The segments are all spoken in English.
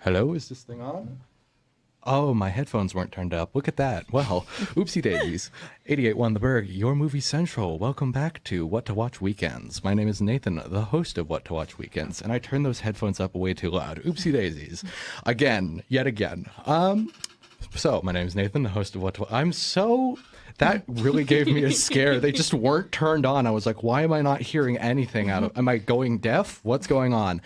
Hello, is this thing on? Oh, my headphones weren't turned up. Look at that. Well, oopsie daisies. 88.1 The Burg, your movie central. Welcome back to What to Watch Weekends. My name is Nathan, the host of What to Watch Weekends, and I turned those headphones up way too loud. Oopsie daisies. Again, yet again. So, my name is Nathan, the host of What to Watch. That really gave me a scare. They just weren't turned on. I was like, why am I not hearing anything out of... Am I going deaf? What's going on?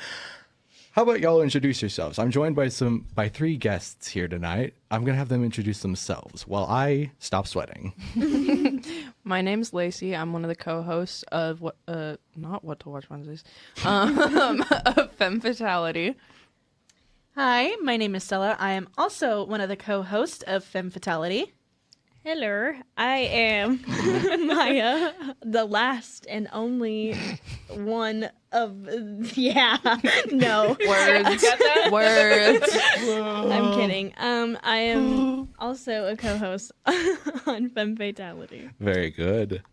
How about y'all introduce yourselves? I'm joined by three guests here tonight. I'm going to have them introduce themselves while I stop sweating. My name's Lacey. I'm one of the co-hosts of not What to Watch Wednesdays, of Femme Fatality. Hi, my name is Sella. I am also one of the co-hosts of Femme Fatality. Hello, I am Miah, the last and only one of, no. Words. I'm kidding. I am also a co-host on Femme Fatality. Very good.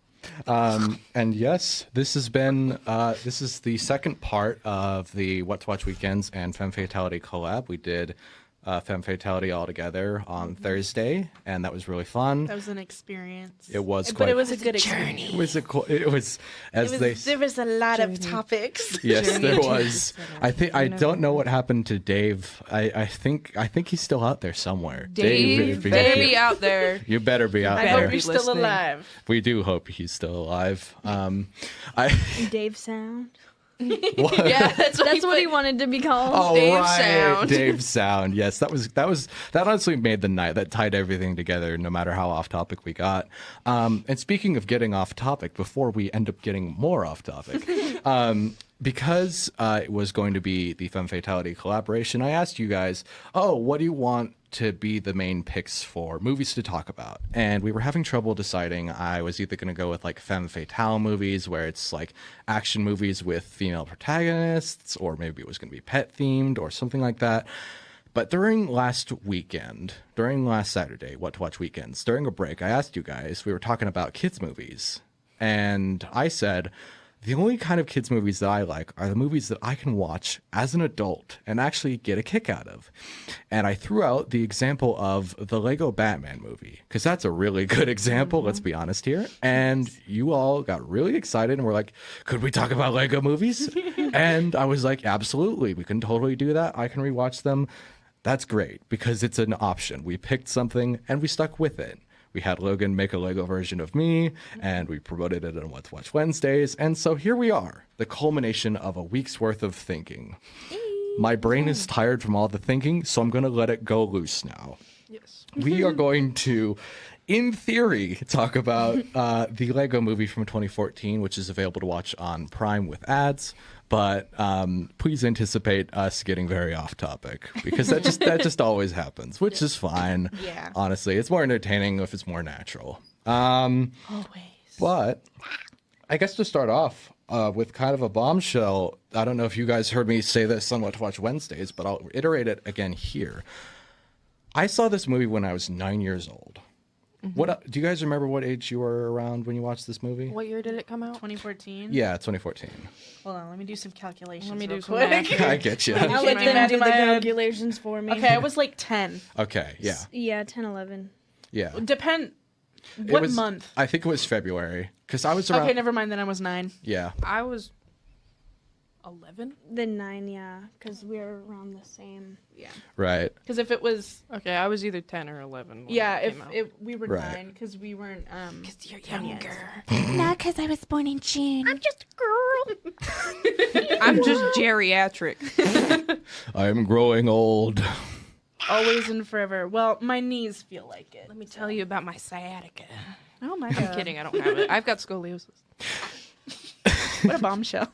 And yes, this is the second part of the What to Watch Weekends and Femme Fatality collab. We did Femme Fatality all together on Thursday, and that was really fun. That was an experience. It was, but it was a good experience. There was a lot of topics. Yes, there was. I don't know what happened to Dave. I think he's still out there somewhere. Dave better be out there. You better be out I there. hope he's still alive. We do hope he's still alive. Dave Sound. What? Yeah, that's what he wanted to be called. Oh, Dave right. Sound. Dave Sound. Yes, that honestly made the night. That tied everything together, no matter how off topic we got. And speaking of getting off topic, before we end up getting more off topic, because it was going to be the Femme Fatality collaboration, I asked you guys, what do you want to be the main picks for movies to talk about? And we were having trouble deciding. I was either going to go with like femme fatale movies, where it's like action movies with female protagonists, or maybe it was going to be pet themed or something like that. But during last Saturday, What to Watch Weekends, during a break, I asked you guys, we were talking about kids movies, and I said, the only kind of kids movies that I like are the movies that I can watch as an adult and actually get a kick out of. And I threw out the example of the Lego Batman movie, because that's a really good example, let's be honest here. And you all got really excited and were like, could we talk about Lego movies? And I was like, absolutely, we can totally do that. I can rewatch them. That's great, because it's an option. We picked something and we stuck with it. We had Logan make a Lego version of me, and we promoted it on What to Watch Wednesdays. And so here we are, the culmination of a week's worth of thinking. My brain is tired from all the thinking, so I'm going to let it go loose now. Yes. We are going to, in theory, talk about the Lego movie from 2014, which is available to watch on Prime with ads. But please anticipate us getting very off topic, because that just always happens, which is fine. Yeah. Honestly, it's more entertaining if it's more natural. Always. But I guess to start off with kind of a bombshell, I don't know if you guys heard me say this on What to Watch Wednesdays, but I'll iterate it again here. I saw this movie when I was 9 years old. Mm-hmm. Do you guys remember what age you were around when you watched this movie? What year did it come out? 2014? Yeah, 2014. Hold on, let me do some calculations. Let me do some quick. math. I get you. I'll let them do the calculations for me. Okay, I was like 10. Okay, yeah. Yeah, 10, 11. Yeah. What month? I think it was February, because I was around. Okay, never mind, then I was 9. Yeah. I was 11. Then 9, yeah, because we're around the same. Yeah. Right. Because if it was... Okay, I was either 10 or 11. if we were Right. 9, because we weren't... Because you're younger. Not because I was born in June. I'm just a girl. I'm just geriatric. I'm growing old. Always and forever. Well, my knees feel like it. Let me tell you about my sciatica. Oh my I'm god. kidding, I don't have it. I've got scoliosis. What a bombshell.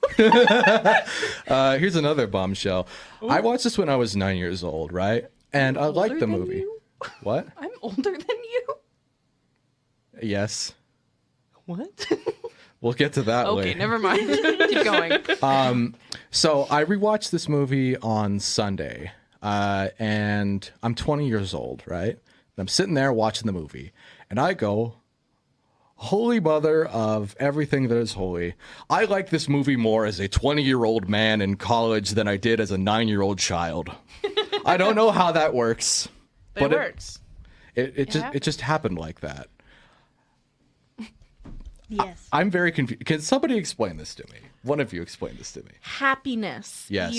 Here's another bombshell. Ooh. I watched this when I was 9 years old, right? And I liked the movie. You? What? I'm older than you? Yes. What? We'll get to that later. Okay, never mind. Keep going. So I rewatched this movie on Sunday, and I'm 20 years old, right? And I'm sitting there watching the movie, and I go, holy mother of everything that is holy. I like this movie more as a 20-year-old man in college than I did as a 9-year-old child. I don't know how that works, But it works. It just happened like that. Yes. I'm very confused. Can somebody explain this to me? One of you explain this to me. Happiness. Yes.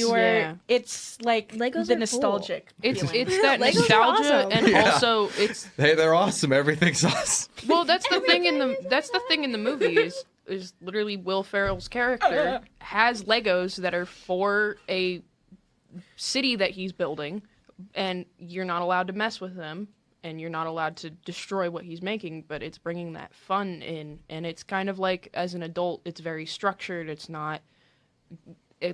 It's like Legos the are nostalgic. It's feeling. that Legos are nostalgia, awesome. and Yeah. also it's Hey, they're awesome. Everything's awesome. well, that's the thing in the movie is literally Will Ferrell's character has Legos that are for a city that he's building, and you're not allowed to mess with them, and you're not allowed to destroy what he's making, but it's bringing that fun in, and it's kind of like, as an adult, it's very structured. It's not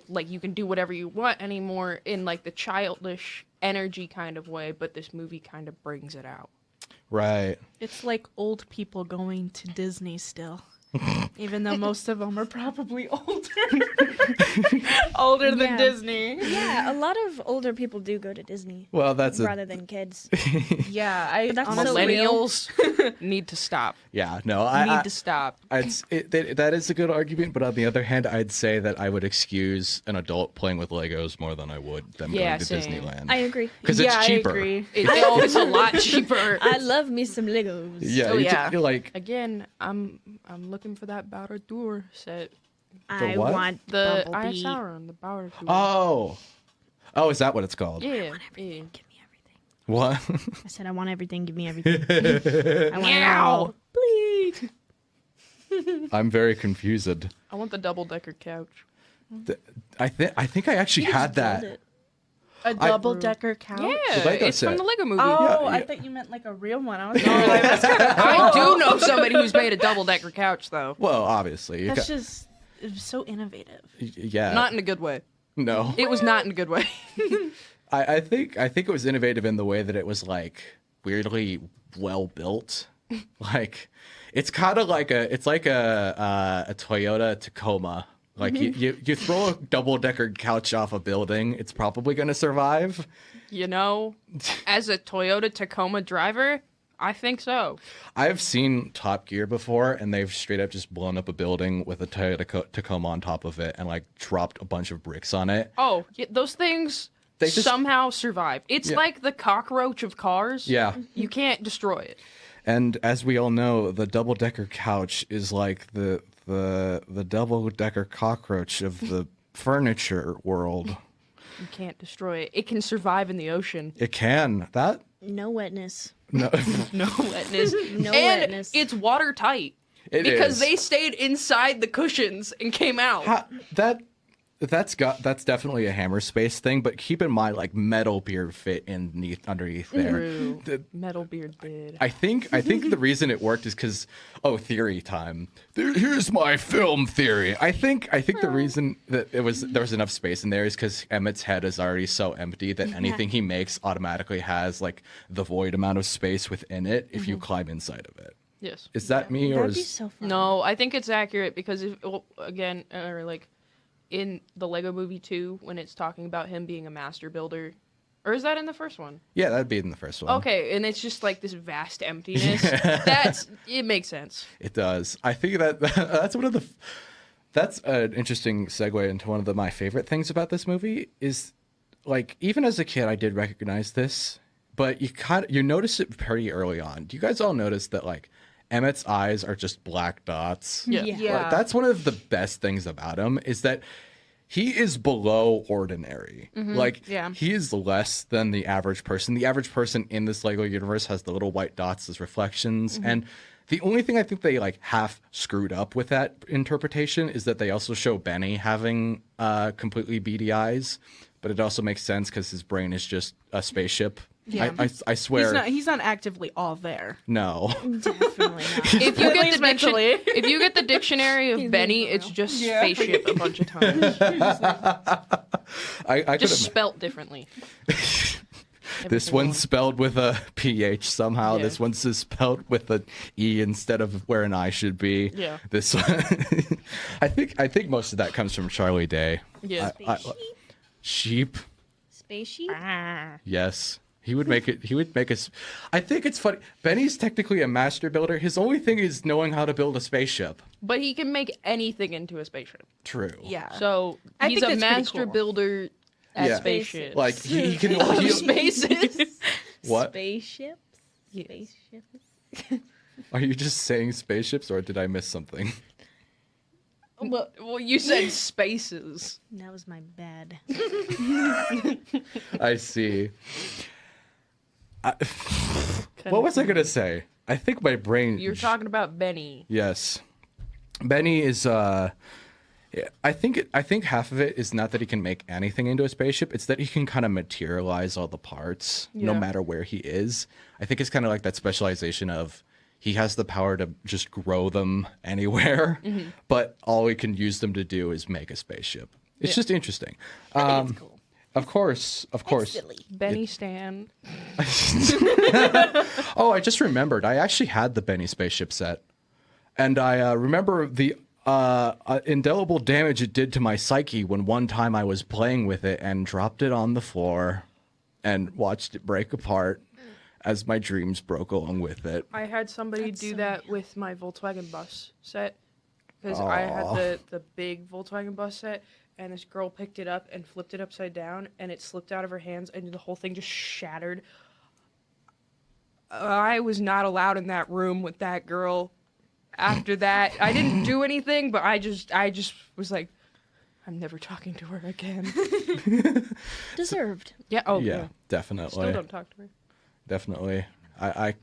like you can do whatever you want anymore in like the childish energy kind of way, but this movie kind of brings it out. Right. It's like old people going to Disney still. Even though most of them are probably older than Yeah. Disney. Yeah, a lot of older people do go to Disney Well, that's rather than kids. Yeah, I But that's honestly, so Millennials need to stop. yeah. No, Need to stop. that is a good argument, but on the other hand, I'd say that I would excuse an adult playing with Legos more than I would them Yeah, going to same. Disneyland. I agree. Because yeah, it's cheaper. I agree. It's always a lot cheaper. I love me some Legos. Yeah, Oh, yeah. you're like Again, I'm looking for that Bowder Tour set. I what? want The I Bumblebee. Sauron, the Bowder Tour. oh, is that what it's called? yeah. Give me everything. What? I said I want everything. Give me everything. I want it all. Please. I'm very confused. I want the double decker couch. I think I actually had that. Build it. A double-decker couch? Yeah, Lego it's set. from the Lego movie. Oh, Yeah, I yeah. thought you meant like a real one. I was like, that's kind of I do know somebody who's made a double decker couch though. Well, obviously. That's just it was so innovative. Yeah. Not in a good way. no. It was not in a good way. I think it was innovative in the way that it was like weirdly well built. Like it's kind of like a Toyota Tacoma. Like you throw a double decker couch off a building, it's probably gonna survive. You know, as a Toyota Tacoma driver, I think so. I've seen Top Gear before, and they've straight up just blown up a building with a Toyota Tacoma on top of it, and like dropped a bunch of bricks on it. Oh, yeah, those things They just- somehow survive. It's Yeah. like the cockroach of cars. Yeah. You can't destroy it. And as we all know, the double decker couch is like the double decker cockroach of the furniture world. You can't destroy it. It can survive in the ocean. It can. That No wetness. no. No wetness. No and wetness. it's watertight. It because is. they stayed inside the cushions and came out. That's definitely a hammer space thing, but keep in mind like metal beard fit underneath there. True. Metal beard did. I think the reason it worked is because theory time. Here's my film theory. I think the reason that there was enough space in there is because Emmett's head is already so empty that anything he makes automatically has like the void amount of space within it if you climb inside of it. Yes. Is that me or That'd be is so fun. No, I think it's accurate because again, or like in the Lego Movie 2, when it's talking about him being a master builder, or is that in the first one? yeah, that'd be in the first one. Okay, and it's just like this vast emptiness. It makes sense. It does. I think that's one of the. That's an interesting segue into one of my favorite things about this movie is, like, even as a kid, I did recognize this, but you notice it pretty early on. Do you guys all notice that like Emmett's eyes are just black dots? Yeah. Yeah. Like, that's one of the best things about him is that he is below ordinary. Like, yeah. he is less than the average person. The average person in this Lego universe has the little white dots as reflections. And the only thing I think they like half screwed up with that interpretation is that they also show Benny having completely beady eyes. But it also makes sense because his brain is just a spaceship. Yeah. I swear. He's not actively all there. No. Definitely not. If you At get least the mentally. if you get the dictionary of Benny, it's just spaceship a bunch of times, I could just spelt differently. This Everything one's else. spelled with a PH somehow. Yeah. This one's just spelled with an E instead of where an I should be. Yeah. This one, I think most of that comes from Charlie Day. Yeah. Sheep. Spacey? Yes. He would make it. He would make us. I think it's funny. Benny's technically a master builder. His only thing is knowing how to build a spaceship. But he can make anything into a spaceship. True. Yeah. So I he's think a that's pretty master cool. builder At Yeah. spaceships. Like he can. Oh, he- spaces. What? Spaceships? Yes. Spaceships? Are you just saying spaceships, or did I miss something? Well, you said spaces. That was my bad. I see. What was I gonna say? I think my brain. You're talking about Benny. Yes, Benny is. I think half of it is not that he can make anything into a spaceship. It's that he can kind of materialize all the parts, no Yeah. matter where he is. I think it's kind of like that specialization of he has the power to just grow them anywhere, but all he can use them to do is make a spaceship. It's just interesting. It's cool. Of course. Silly. Benny Stan. Oh, I just remembered. I actually had the Benny spaceship set, and I remember the indelible damage it did to my psyche when one time I was playing with it and dropped it on the floor and watched it break apart as my dreams broke along with it. I had somebody That's do so that with my Volkswagen bus set because I had the big Volkswagen bus set, and this girl picked it up and flipped it upside down, and it slipped out of her hands, and the whole thing just shattered. I was not allowed in that room with that girl. After that, I didn't do anything, but I just was like, I'm never talking to her again. Deserved. Yeah. Oh Yeah, yeah. definitely. Still don't talk to her. Definitely. I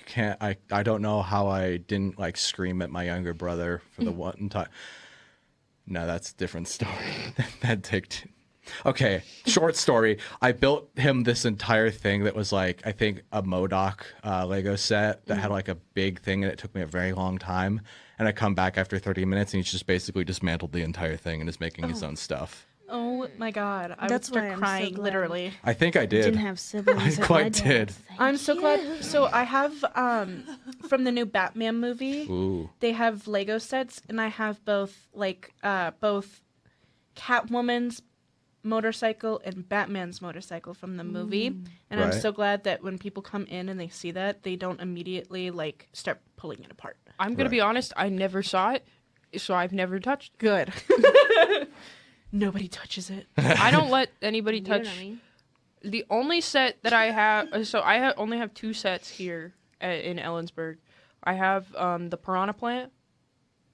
can't I don't know how I didn't like scream at my younger brother for the one time. No, that's a different story. That ticked. Okay, short story. I built him this entire thing that was like I think a MODOK Lego set that had like a big thing, and it took me a very long time. And I come back after 30 minutes, and he's just basically dismantled the entire thing and is making his own stuff. Oh my god. I That's would start why I'm so crying, glad. literally. I think I did. Didn't have siblings. I at quite my dad's. did. Thank I'm so you. glad. So I have from the new Batman movie, Ooh. they have Lego sets, and I have both both Catwoman's motorcycle and Batman's motorcycle from the movie. And I'm Right. so glad that when people come in and they see that, they don't immediately like start pulling it apart. I'm gonna Right. be honest. I never saw it, so I've never touched. Good. Nobody touches it. I don't let anybody You know touch. what I mean? The only set that I have, so I only have two sets here in Ellensburg. I have the Piranha Plant,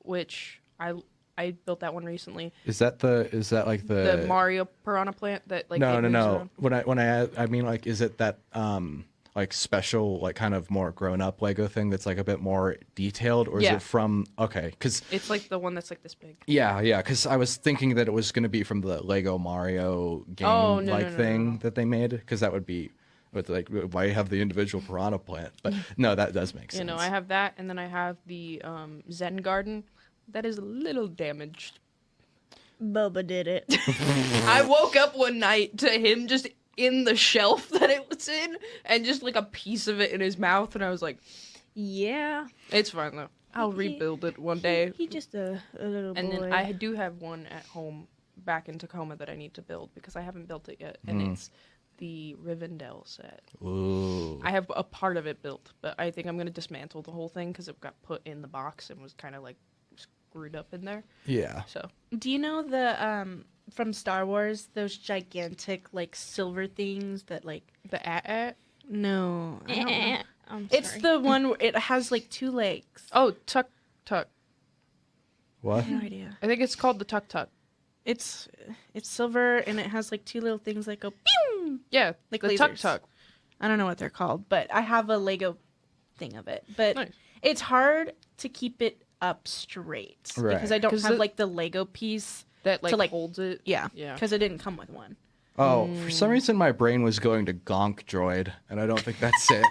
which I built that one recently. Is that like The Mario Piranha Plant that like no. it moves around. When I mean like is it that like special like kind of more grown up Lego thing that's like a bit more detailed, or is Yeah. it from because It's like the one that's like this big. yeah because I was thinking that it was going to be from the Lego Mario game Oh, no, like no, thing no. that they made, because that would be with like why you have the individual Piranha Plant, but no, that does make sense. You know, I have that, and then I have the Zen Garden that is a little damaged. Boba did it. I woke up one night to him just in the shelf that it was in, and just like a piece of it in his mouth, and I was like, Yeah. it's fine though. I'll He- rebuild it one day. He just a little And boy. then I do have one at home back in Tacoma that I need to build because I haven't built it yet, and it's the Rivendell set. Ooh. I have a part of it built, but I think I'm going to dismantle the whole thing because it got put in the box and was kind of like screwed up in there. Yeah. So Do you know the from Star Wars, those gigantic like silver things that like the at no, I don't know. I'm It's sorry. the one where it has like two legs. oh tuck. What? No idea. I think it's called the Tuk. It's silver and it has like two little things that go pew. Yeah, Like the lasers. Tuk. I don't know what they're called, but I have a Lego thing of it. But Nice. it's hard to keep it up straight Right. because I don't 'Cause have the- like the Lego piece. That like, To, like- holds it. Yeah, Yeah. because it didn't come with one. Oh, for some reason my brain was going to Gonk Droid, and I don't think that's it.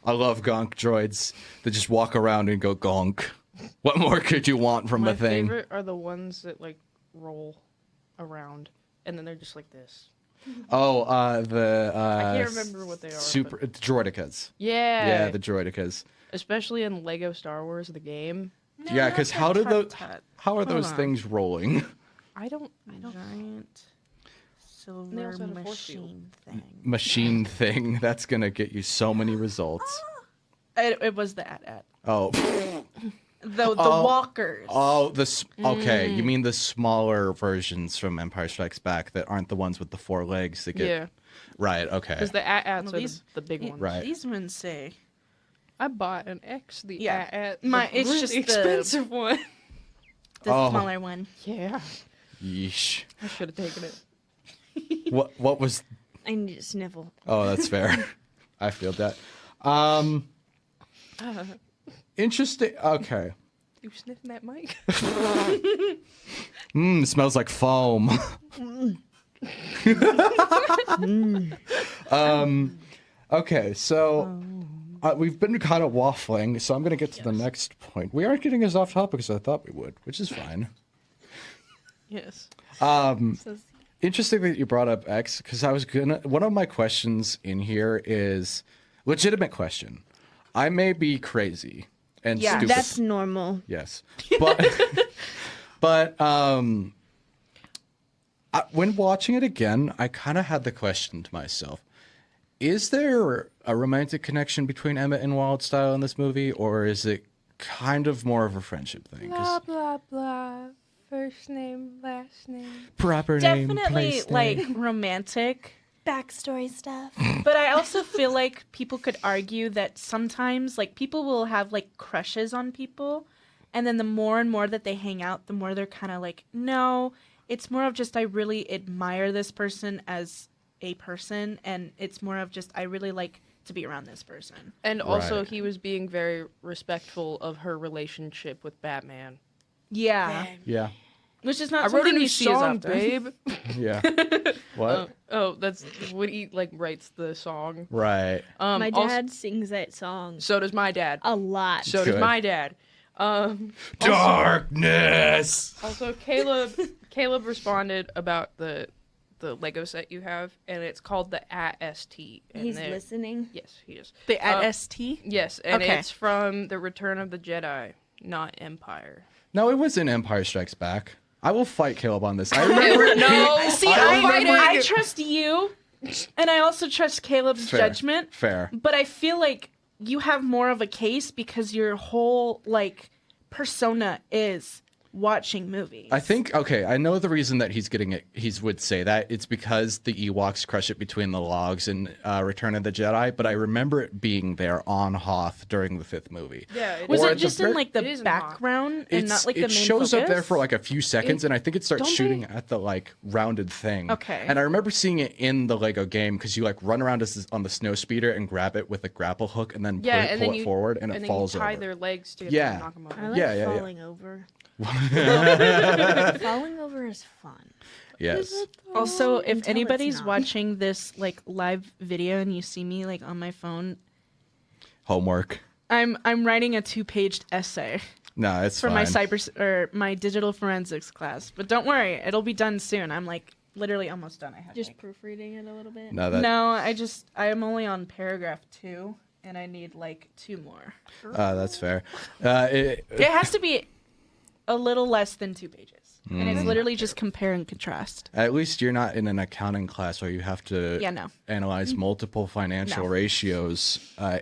I love Gonk Droids that just walk around and go Gonk. What more could you want from My a thing? favorite are the ones that like roll around and then they're just like this. Oh, the I can't remember what they are. Super Droidicas. Yeah. Yeah, the Droidicas. Especially in Lego Star Wars the game. Yeah, because how do those? Tut-tut. How are Hold those on. things rolling? I don't Giant silver They also had a force field. machine thing. Machine thing. That's gonna get you so many results. It was the at. Oh, The walkers. Oh, okay. You mean the smaller versions from Empire Strikes Back that aren't the ones with the 4 legs that get. Yeah. Right. Okay. Because the AT-ATs Well, are the big ones. Right. These ones say I bought an X, the Yeah. AT-AT. It's really just the- expensive one. the Oh. smaller one. Yeah. Yeesh. I should have taken it. What was? I need to sniffle. Oh, that's fair. I feel that. Interesting. Okay. You sniffing that mic? Smells like foam. Okay, so we've been kind of waffling, so I'm going to get to the next point. We aren't getting as off topic as I thought we would, which is fine. Yes. Interesting that you brought up X, because one of my questions in here is legitimate question. I may be crazy and Yeah, stupid. That's normal. Yes, but when watching it again, I kind of had the question to myself: is there a romantic connection between Emmett and Wildstyle in this movie, or is it kind of more of a friendship thing? 'Cause blah blah. First name, last name. proper name, Definitely place like name. romantic. Backstory stuff. But I also feel like people could argue that sometimes like people will have like crushes on people, and then the more and more that they hang out, the more they're kind of like, no, it's more of just I really admire this person as a person, and it's more of just I really like to be around this person. And also, Right. he was being very respectful of her relationship with Batman. Yeah, Yeah, which is not I wrote a something new you see as song, often. babe. yeah. What? That's when he like writes the song. Right. My Also- dad sings that song so does my dad. a lot. So does Good. my dad. Darkness. Also, Caleb responded about the Lego set you have, and it's called the AT-ST. and He's they're- listening. Yes, he is. The at ST. Yes, and Okay. it's from the Return of the Jedi, not Empire. No, it was in Empire Strikes Back. I will fight Caleb on this. I remember. No, See, I'm fighting. I trust you, and I also trust Caleb's Fair. judgment. Fair. But I feel like you have more of a case because your whole like persona is watching movies. I think okay. I know the reason that he's getting it. He would say that it's because the Ewoks crush it between the logs in Return of the Jedi. But I remember it being there on Hoth during the 5th movie. Yeah, was or it at the just in ver- like It the is in Hoth. background and not like the main it shows up there focus? for like a few seconds, and I think it starts don't shooting they- at the like rounded thing. Okay. And I remember seeing it in the Lego game because you like run around on the snow speeder and grab it with a grapple hook and then Yeah, pull and then it you forward and and it then falls you tie over. their legs to Yeah. knock them over. I like Yeah, yeah, yeah. falling over. Falling over is fun. Yes. Also, Until if it's anybody's not. watching this like live video and you see me like on my phone, Homework. I'm writing a 2-paged essay No, it's for fine. my my digital forensics class. But don't worry, it'll be done soon. I'm like literally almost done. I have Just like, proofreading it a little bit. No, that, no, I am only on paragraph 2 and I need like 2 more. that's fair. It has to be a little less than 2 pages. And Mm. it's literally just compare and contrast. At least you're not in an accounting class where you have to Yeah, no. analyze multiple financial No. ratios,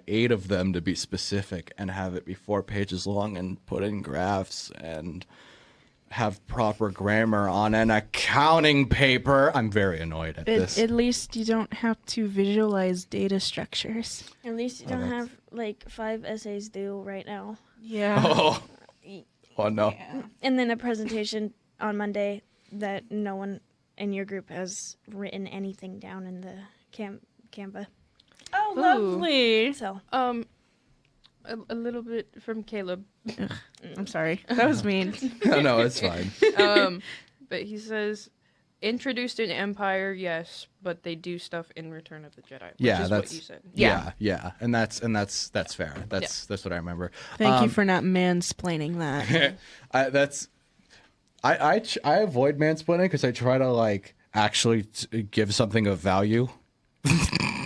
8 of them to be specific, and have it be 4 pages long and put in graphs and have proper grammar on an accounting paper. I'm very annoyed at this. At least you don't have to visualize data structures. At least you don't have like 5 essays due right now. Yeah. Oh no. And then a presentation on Monday that no one in your group has written anything down in the Canva. Oh, Ooh. lovely. So A little bit from Caleb. I'm sorry. That was mean. No, it's fine. But he says, introduced in Empire, yes, but they do stuff in Return of the Jedi. Which Yeah, is that's what you said. yeah, and that's fair. That's what I remember. Thank you for not mansplaining that. I avoid mansplaining because I try to like actually give something of value.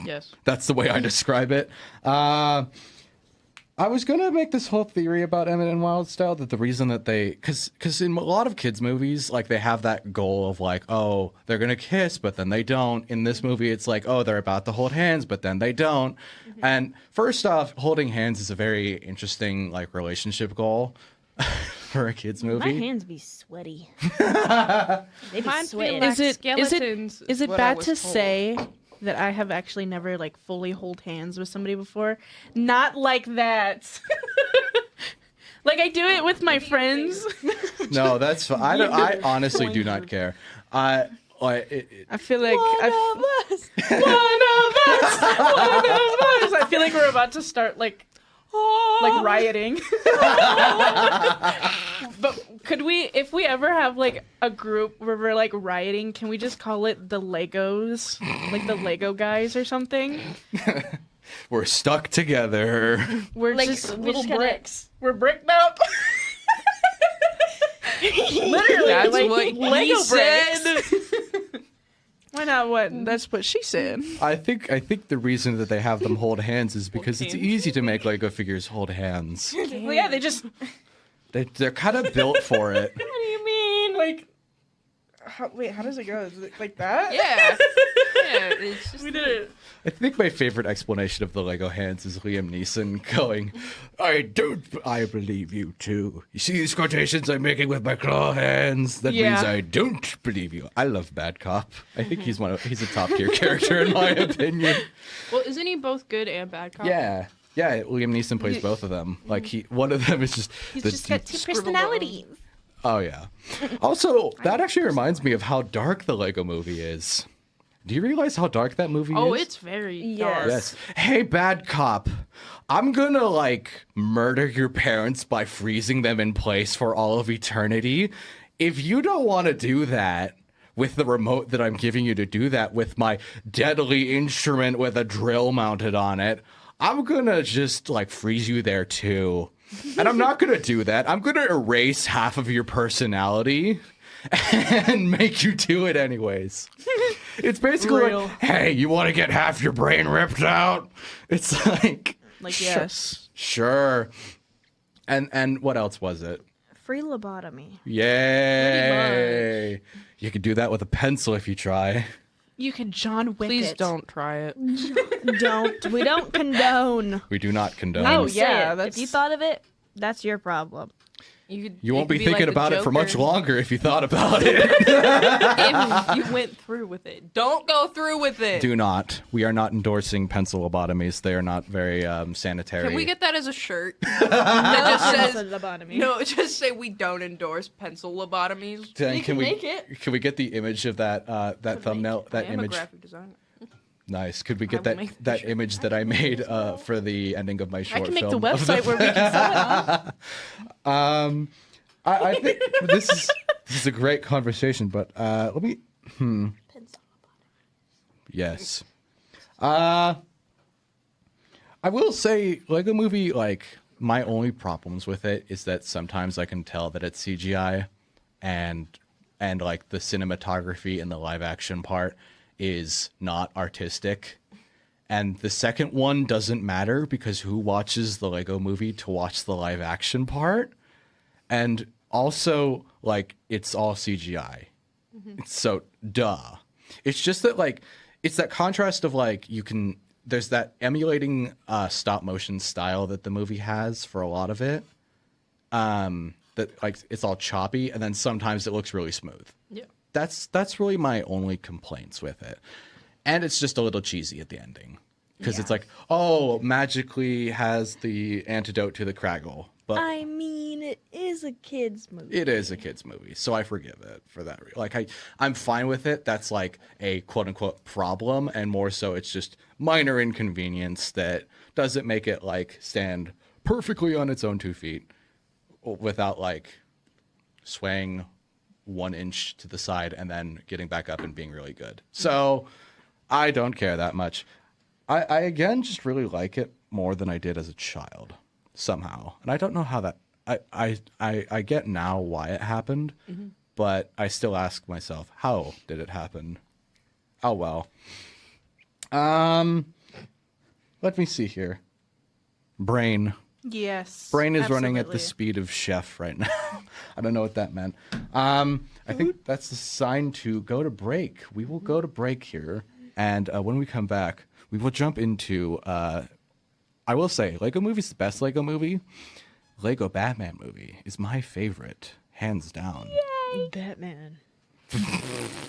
Yes. That's the way I describe it. I was gonna make this whole theory about Emmett and Wildstyle that the reason that because in a lot of kids movies, like they have that goal of like, oh, they're gonna kiss, but then they don't. In this movie, it's like, oh, they're about to hold hands, but then they don't. And first off, holding hands is a very interesting like relationship goal. for a kids My movie. hands be sweaty. They be Mine feel sweating. like Is it skeletons. is it what I bad was to told. say that I have actually never like fully hold hands with somebody before? Not like that. Like I do it with my friends. No, that's fine. I honestly do not care. I feel like One of us. one of us. I feel like we're about to start like rioting. But could we, if we ever have like a group where we're like rioting, can we just call it the Legos, like the Lego guys or something? We're stuck together. We're Like, just we little just gotta- bricks. We're bricked up. Literally, That's like what Lego he said. bricks. Why not? What? That's what she said. I think the reason that they have them hold hands is because it's easy to make Lego figures hold hands. Well, yeah, they just. They're kind of built for it. What do you mean? Like, wait, how does it go? Is it like that? Yeah. Yeah, it's just We did it. I think my favorite explanation of the Lego hands is Liam Neeson going, I believe you too. You see these quotations I'm making with my claw hands? That Yeah. means I don't believe you. I love Bad Cop. I think he's a top tier character in my opinion. Well, isn't he both good and bad cop? Yeah. Yeah, Liam Neeson plays both of them. Like one of them is just He's the just got two scribbled personalities. Oh yeah. Also, that actually reminds me of how dark the Lego movie is. Do you realize how dark that movie Oh, is? it's very Yes. dark. Yes. Hey, bad cop. I'm gonna, murder your parents by freezing them in place for all of eternity. If you don't want to do that with the remote that I'm giving you to do that with my deadly instrument with a drill mounted on it, I'm gonna just, freeze you there, too. And I'm not gonna do that. I'm gonna erase half of your personality and make you do it anyways. It's basically Real. like, hey, you want to get half your brain ripped out? It's like, Yes. sure. And what else was it? Free lobotomy. Yay! You could do that with a pencil if you try. You could John Wick Please it. don't try it. We don't condone. We do not condone. Oh, Say yeah, it. that's- If you thought of it, that's your problem. You won't be thinking about it for much longer if you thought about it. If you went through with it. Don't go through with it. Do not. We are not endorsing pencil lobotomies. They are not very sanitary. Can we get that as a shirt? That just says, lobotomy. no, just say we don't endorse pencil lobotomies. Dan, can we make it. Can we get the image of that thumbnail? I That am a image. graphic designer. Nice. Could we I get will that make the that shirt. image that I made for the ending of my I short can make the film? of website where we can sell it on. I think this is a great conversation, but let me. Yes. I will say, Lego Movie, my only problems with it is that sometimes I can tell that it's CGI, and the cinematography in the live action part is not artistic. And the second one doesn't matter because who watches the Lego Movie to watch the live action part? And also, it's all CGI. So, duh. It's just that, it's that contrast of, there's that emulating stop motion style that the movie has for a lot of it. That, it's all choppy, and then sometimes it looks really smooth. Yeah. That's really my only complaints with it. And it's just a little cheesy at the ending. Because it's magically has the antidote to the Craggle. But I mean, it is a kid's movie. it is a kid's movie, so I forgive it for that. I'm fine with it. That's a quote unquote problem, and more so, it's just minor inconvenience that doesn't make it stand perfectly on its own 2 feet without swaying 1 inch to the side and then getting back up and being really good. So I don't care that much. I again just really like it more than I did as a child. Somehow, and I don't know how that. I get now why it happened, but I still ask myself, how did it happen? Oh well. Let me see here. Brain Yes. is running at the absolutely. speed of chef right now. I don't know what that meant. I think that's the sign to go to break. We will go to break here, and when we come back, we will jump into. I will say, Lego Movie's the best Lego Movie. Lego Batman movie is my favorite, hands down. Batman.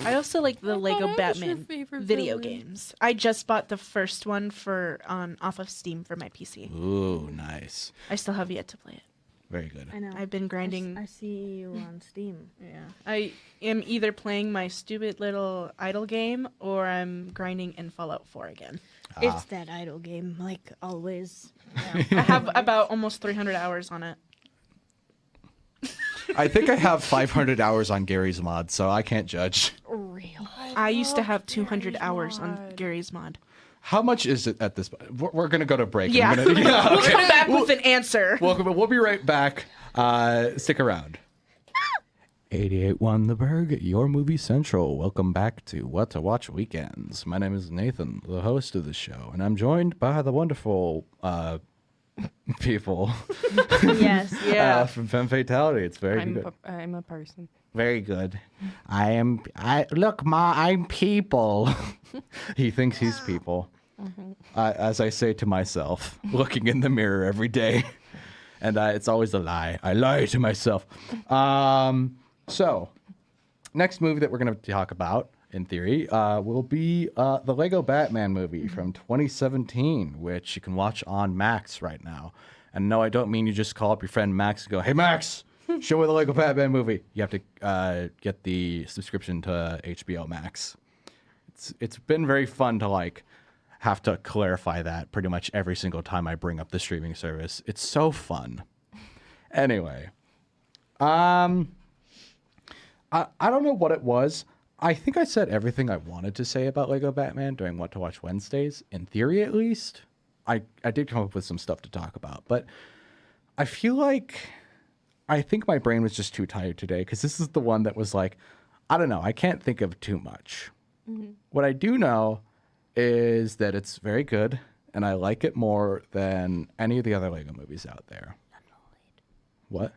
I also like the Lego I was your Batman favorite video villain. games. I just bought the first one for off of Steam for my PC. Ooh, nice. I still have yet to play it. Very good. I know. I've been grinding. I see you on Steam. Yeah. I am either playing my stupid little idle game or I'm grinding in Fallout 4 again. It's that idle game, like always. I have about almost 300 hours on it. I think I have 500 hours on Gary's mod, so I can't judge. Real. I used to have 200 hours on Gary's mod. How much is it at this point? We're going to go to break. Yeah. I'm gonna- yeah, We'll okay. come back with an answer. We'll be right back. Stick around. 88.1 The Burg, your movie central. Welcome back to What to Watch Weekends. My name is Nathan, the host of the show, and I'm joined by the wonderful people Yes. Yeah. from Femme Fatality. It's very good. I'm a person. Very good. Look, Ma, I'm people. He thinks he's people. As I say to myself, looking in the mirror every day. And it's always a lie. I lie to myself. So, next movie that we're going to talk about, in theory, will be the Lego Batman movie from 2017, which you can watch on Max right now. And no, I don't mean you just call up your friend Max and go, "Hey, Max, show me the Lego Batman movie." You have to get the subscription to HBO Max. It's been very fun to have to clarify that pretty much every single time I bring up the streaming service. It's so fun. Anyway, I don't know what it was. I think I said everything I wanted to say about Lego Batman during What to Watch Wednesdays, in theory at least. I did come up with some stuff to talk about, but I feel like I think my brain was just too tired today because this is the one that was like, I don't know, I can't think of too much. Mm-hmm. What I do know is that it's very good, and I like it more than any of the other Lego movies out there. What?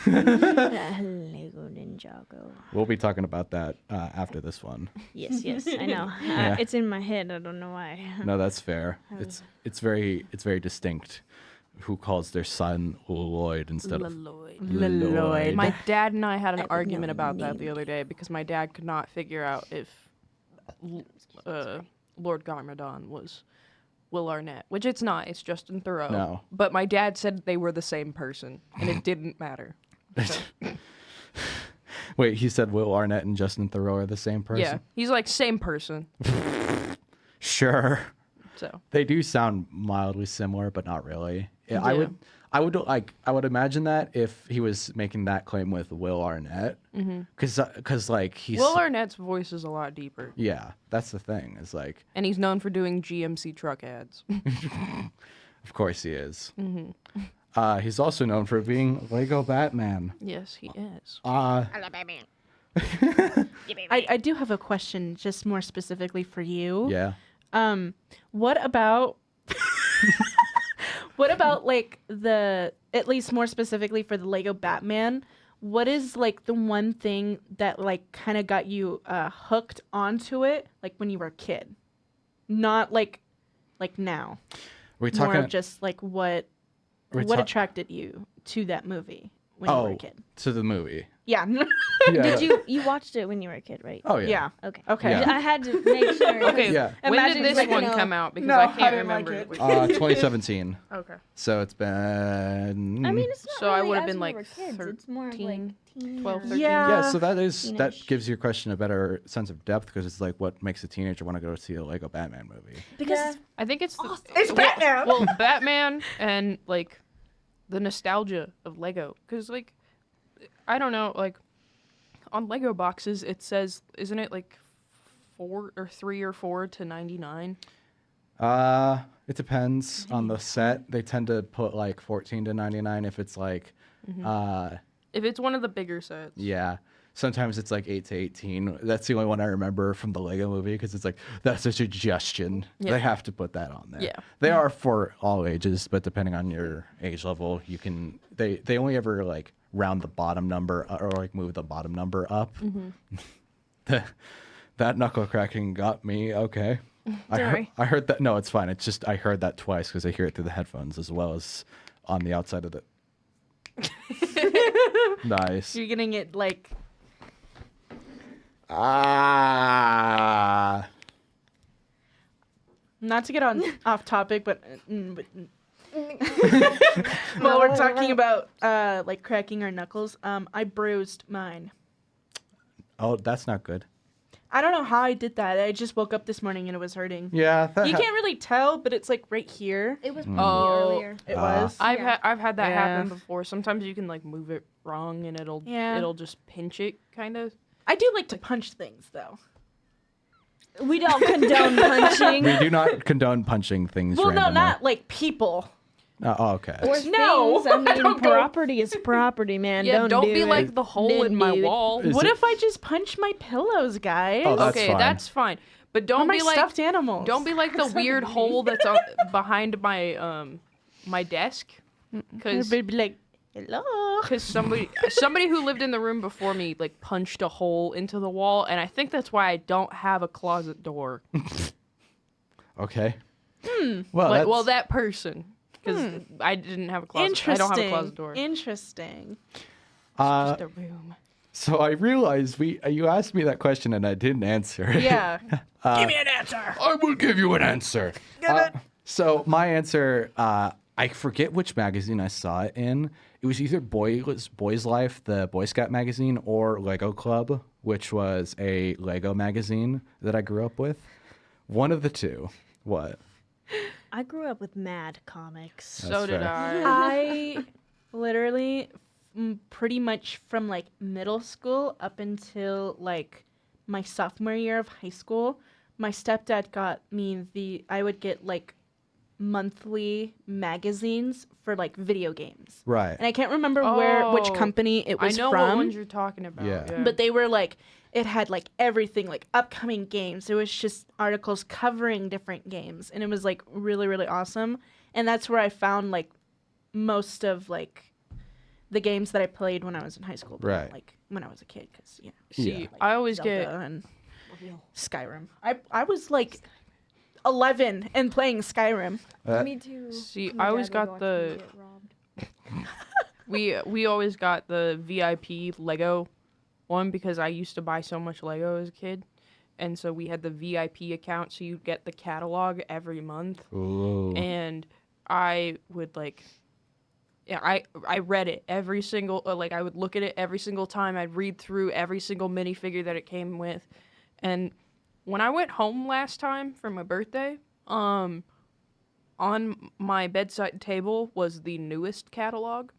Lego Ninjago. We'll be talking about that after this one. Yes, I know. Yeah. It's in my head. I don't know why. No, that's fair. It's very distinct. Who calls their son Lloyd instead of Lloyd. My dad and I had an I would argument know about that name. the other day because my dad could not figure out if Lord Garmadon was Will Arnett, which it's not. It's Justin Theroux. No. But my dad said they were the same person, and it didn't matter. So, Wait, he said Will Arnett and Justin Theroux are the same person? yeah, he's like same person. Sure. So They do sound mildly similar, but not really. Yeah, Yeah. I would imagine that if he was making that claim with Will Arnett, because like he's Will Arnett's voice is a lot deeper, yeah, that's the thing. Is like, and he's known for doing GMC truck ads. of course he is. He's also known for being Lego Batman. Yes, he is. I do have a question, just more specifically for you. Yeah. What about what about like at least more specifically for the Lego Batman? What is like the one thing that like kind of got you hooked onto it, like when you were a kid, not like now? We're More talking of just like what attracted you to that movie when you were a kid? to the movie. Yeah. Yeah. Did you watched it when you were a kid, right? Oh yeah. Yeah. Okay. Okay. Yeah. I had to make sure. Okay, Yeah. when Imagine did this like, one no. come out? Because No, I I can't didn't like remember. it. 2017. Okay. So it's been. I mean, it's not So I really would've as been, we like, were kids. It's more of, 13, like teen 12, or- 13. Yeah. Yeah, so that Teenish. gives your question a better sense of depth because it's like what makes a teenager want to go see a Lego Batman movie. Because I think it's the, It's Batman. well, Batman and like the nostalgia of Lego, because like I don't know, like on Lego boxes it says, isn't it like 4 or 3 or 4 to 99? It depends on the set. They tend to put like 14 to 99 if it's like, If it's one of the bigger sets. yeah. Sometimes it's like 8 to 18. That's the only one I remember from the Lego movie because it's like, that's a suggestion. Yeah. They have to put that on there. Yeah. They are for all ages, but depending on your age level, you can, they only ever like round the bottom number or like move the bottom number up. That knuckle cracking got me. Okay. Sorry. I heard that. No, it's fine. It's just I heard that twice because I hear it through the headphones as well as on the outside of the. Nice. You're getting it like Ah. not to get on off topic, but while we're talking about like cracking our knuckles, I bruised mine. Oh, that's not good. I don't know how I did that. I just woke up this morning and it was hurting. Yeah. You can't really tell, but it's like right here. It was Mm. earlier. It was. I've had that Yeah. happen before. Sometimes you can like move it wrong and Yeah. it'll just pinch it kind of. I do like to punch things though. We don't condone punching We do not condone punching things Well, randomly. no, not like people. Oh, okay. or No, things. I mean, don't go- property is property, man. Yeah, don't do be it. like the hole Didn't in my do it. wall. Is What it- if I just punch my pillows, guys? Oh, that's Okay, fine. that's fine. But Or don't my be like stuffed animals. don't be like the weird hole that's behind my my desk. Cuz Everybody be like, hello. somebody who lived in the room before me like punched a hole into the wall, and I think that's why I don't have a closet door. Okay. Well, Like, that's, well, that person, because I didn't have a closet. Interesting. I don't have a closet door. Interesting. Just a room. so I realized you asked me that question and I didn't answer. Yeah. Give me an answer. I will give you an answer. So my answer, I forget which magazine I saw it in. It was either Boys Life, the Boy Scout magazine, or Lego Club, which was a Lego magazine that I grew up with. One of the two. What? I grew up with Mad Comics. So That's did fair. I. I literally pretty much from like middle school up until like my sophomore year of high school, my stepdad got me I would get like monthly magazines for like video games. Right. And I can't remember which Oh, company it I was know from. what ones you're talking about. Yeah. Yeah. But they were like, it had like everything, like upcoming games. It was just articles covering different games. And it was like really, really awesome. And that's where I found like most of like the games that I played when I was in high school. but not, Right. like when I was a kid. Because, yeah. See, Yeah. I always Zelda get and Skyrim. I was like 11 and playing Skyrim. Me too. See, My I always dad would got watch the- me get robbed. we always got the VIP Lego one because I used to buy so much Lego as a kid. And so we had the VIP account, so you'd get the catalog every month. Ooh. And I would like, yeah, I read it every single, like I would look at it every single time. I'd read through every single minifigure that it came with. And when I went home last time for my birthday, on my bedside table was the newest catalog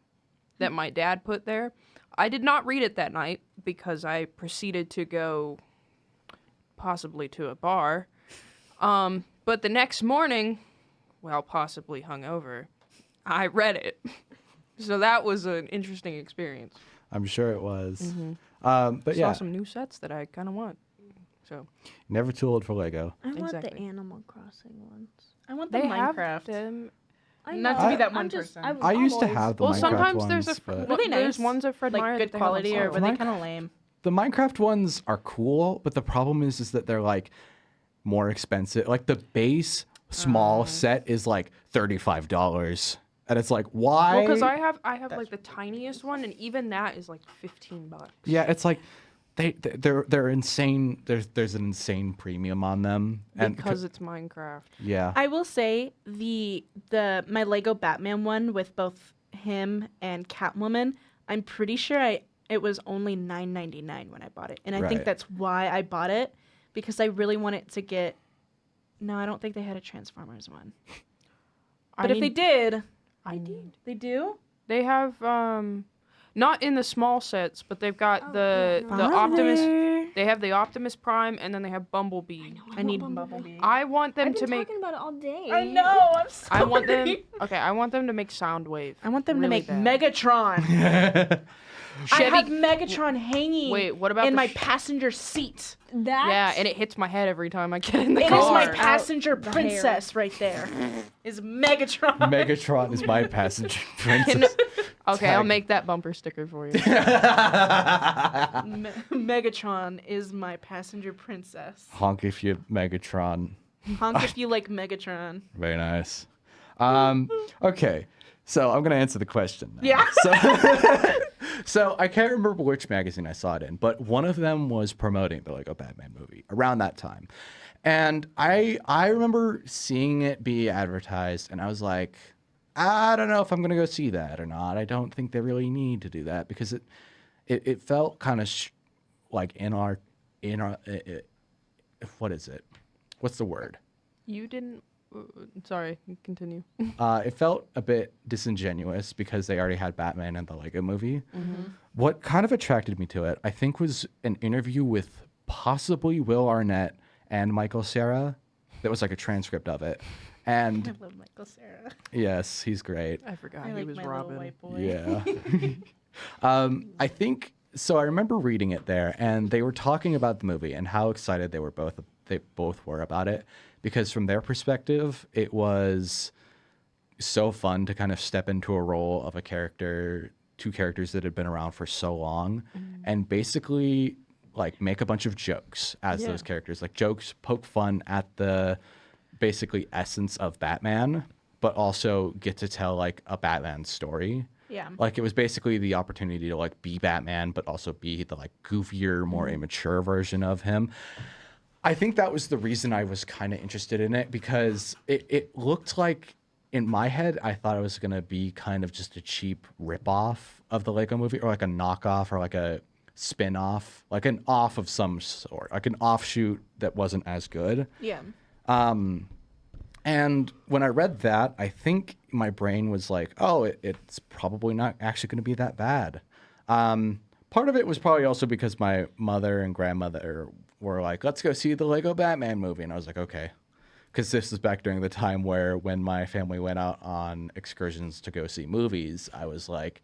that my dad put there. I did not read it that night because I proceeded to go possibly to a bar. But the next morning, well, possibly hungover, I read it. So that was an interesting experience. I'm sure it was. Mm-hmm. But Saw yeah, some new sets that I kind of want. So never too old for Lego. I want the Exactly. Animal Crossing ones. I want the they have Minecraft. them. I Not know, to be that I'm one just- person. I used to always- have the Well, Minecraft sometimes ones, there's but Were they there's nice? ones at Fred Like Meyer good that they have on quality, or sale. were they Minecraft- kind of lame? the Minecraft ones are cool, but the problem is that they're like more expensive. Like the base small set is like $35, and it's like why? Well, because I have like the tiniest one, and even that is like $15. Yeah, it's like they're insane. There's an insane premium on them, and Because it's Minecraft. yeah, I will say my Lego Batman one with both him and Catwoman. I'm pretty sure it was only $9.99 when I bought it, and I think Right. that's why I bought it, because I really wanted to get. No, I don't think they had a Transformers one. But if they did, they do. They have not in the small sets, but they've got the Optimus. They have the Optimus Prime, and then they have Bumblebee. I need Bumblebee. I want them I've been to make. talking about it all day. I know. I'm sorry. I want them. Okay, I want them to make Soundwave. I want them really to make bad. Megatron. I Chevy- have Megatron hanging. Wait, what about in the my sh- passenger seat? That Yeah, and it hits my head every time I get in the It is car. my passenger the princess right there. Is Megatron. Megatron is my passenger princess. Okay, I'll Tag. make that bumper sticker for you. Megatron is my passenger princess. Honk if you Megatron. Honk if you like Megatron. Very nice. Okay, So I'm going to answer the question now. Yeah. So I can't remember which magazine I saw it in, but one of them was promoting the Lego Batman movie around that time. And I remember seeing it be advertised, and I was like, I don't know if I'm going to go see that or not. I don't think they really need to do that because it felt kind of like in our what is it? What's the word? You didn't. Sorry, continue. It felt a bit disingenuous because they already had Batman in the Lego movie. What kind of attracted me to it, I think, was an interview with possibly Will Arnett and Michael Cera. That was like a transcript of it. And I love Michael Cera. yes, he's great. I forgot I he like was my Robin. little white boy. Yeah. I think so. I remember reading it there, and they were talking about the movie and how excited they both were about it, because from their perspective, it was so fun to kind of step into a role of two characters that had been around for so long, and basically like make a bunch of jokes as those characters, like jokes, poke fun at the basically essence of Batman, but also get to tell like a Batman story. Yeah. Like it was basically the opportunity to like be Batman, but also be the like goofier, more immature version of him. I think that was the reason I was kind of interested in it, because it looked like, in my head, I thought it was going to be kind of just a cheap ripoff of the Lego movie, or like a knockoff, or like a spin-off, like an off of some sort, like an offshoot that wasn't as good. Yeah. And when I read that, I think my brain was like, oh, it's probably not actually going to be that bad. Part of it was probably also because my mother and grandmother were like, let's go see the Lego Batman movie. And I was like, okay. Because this is back during the time where when my family went out on excursions to go see movies, I was like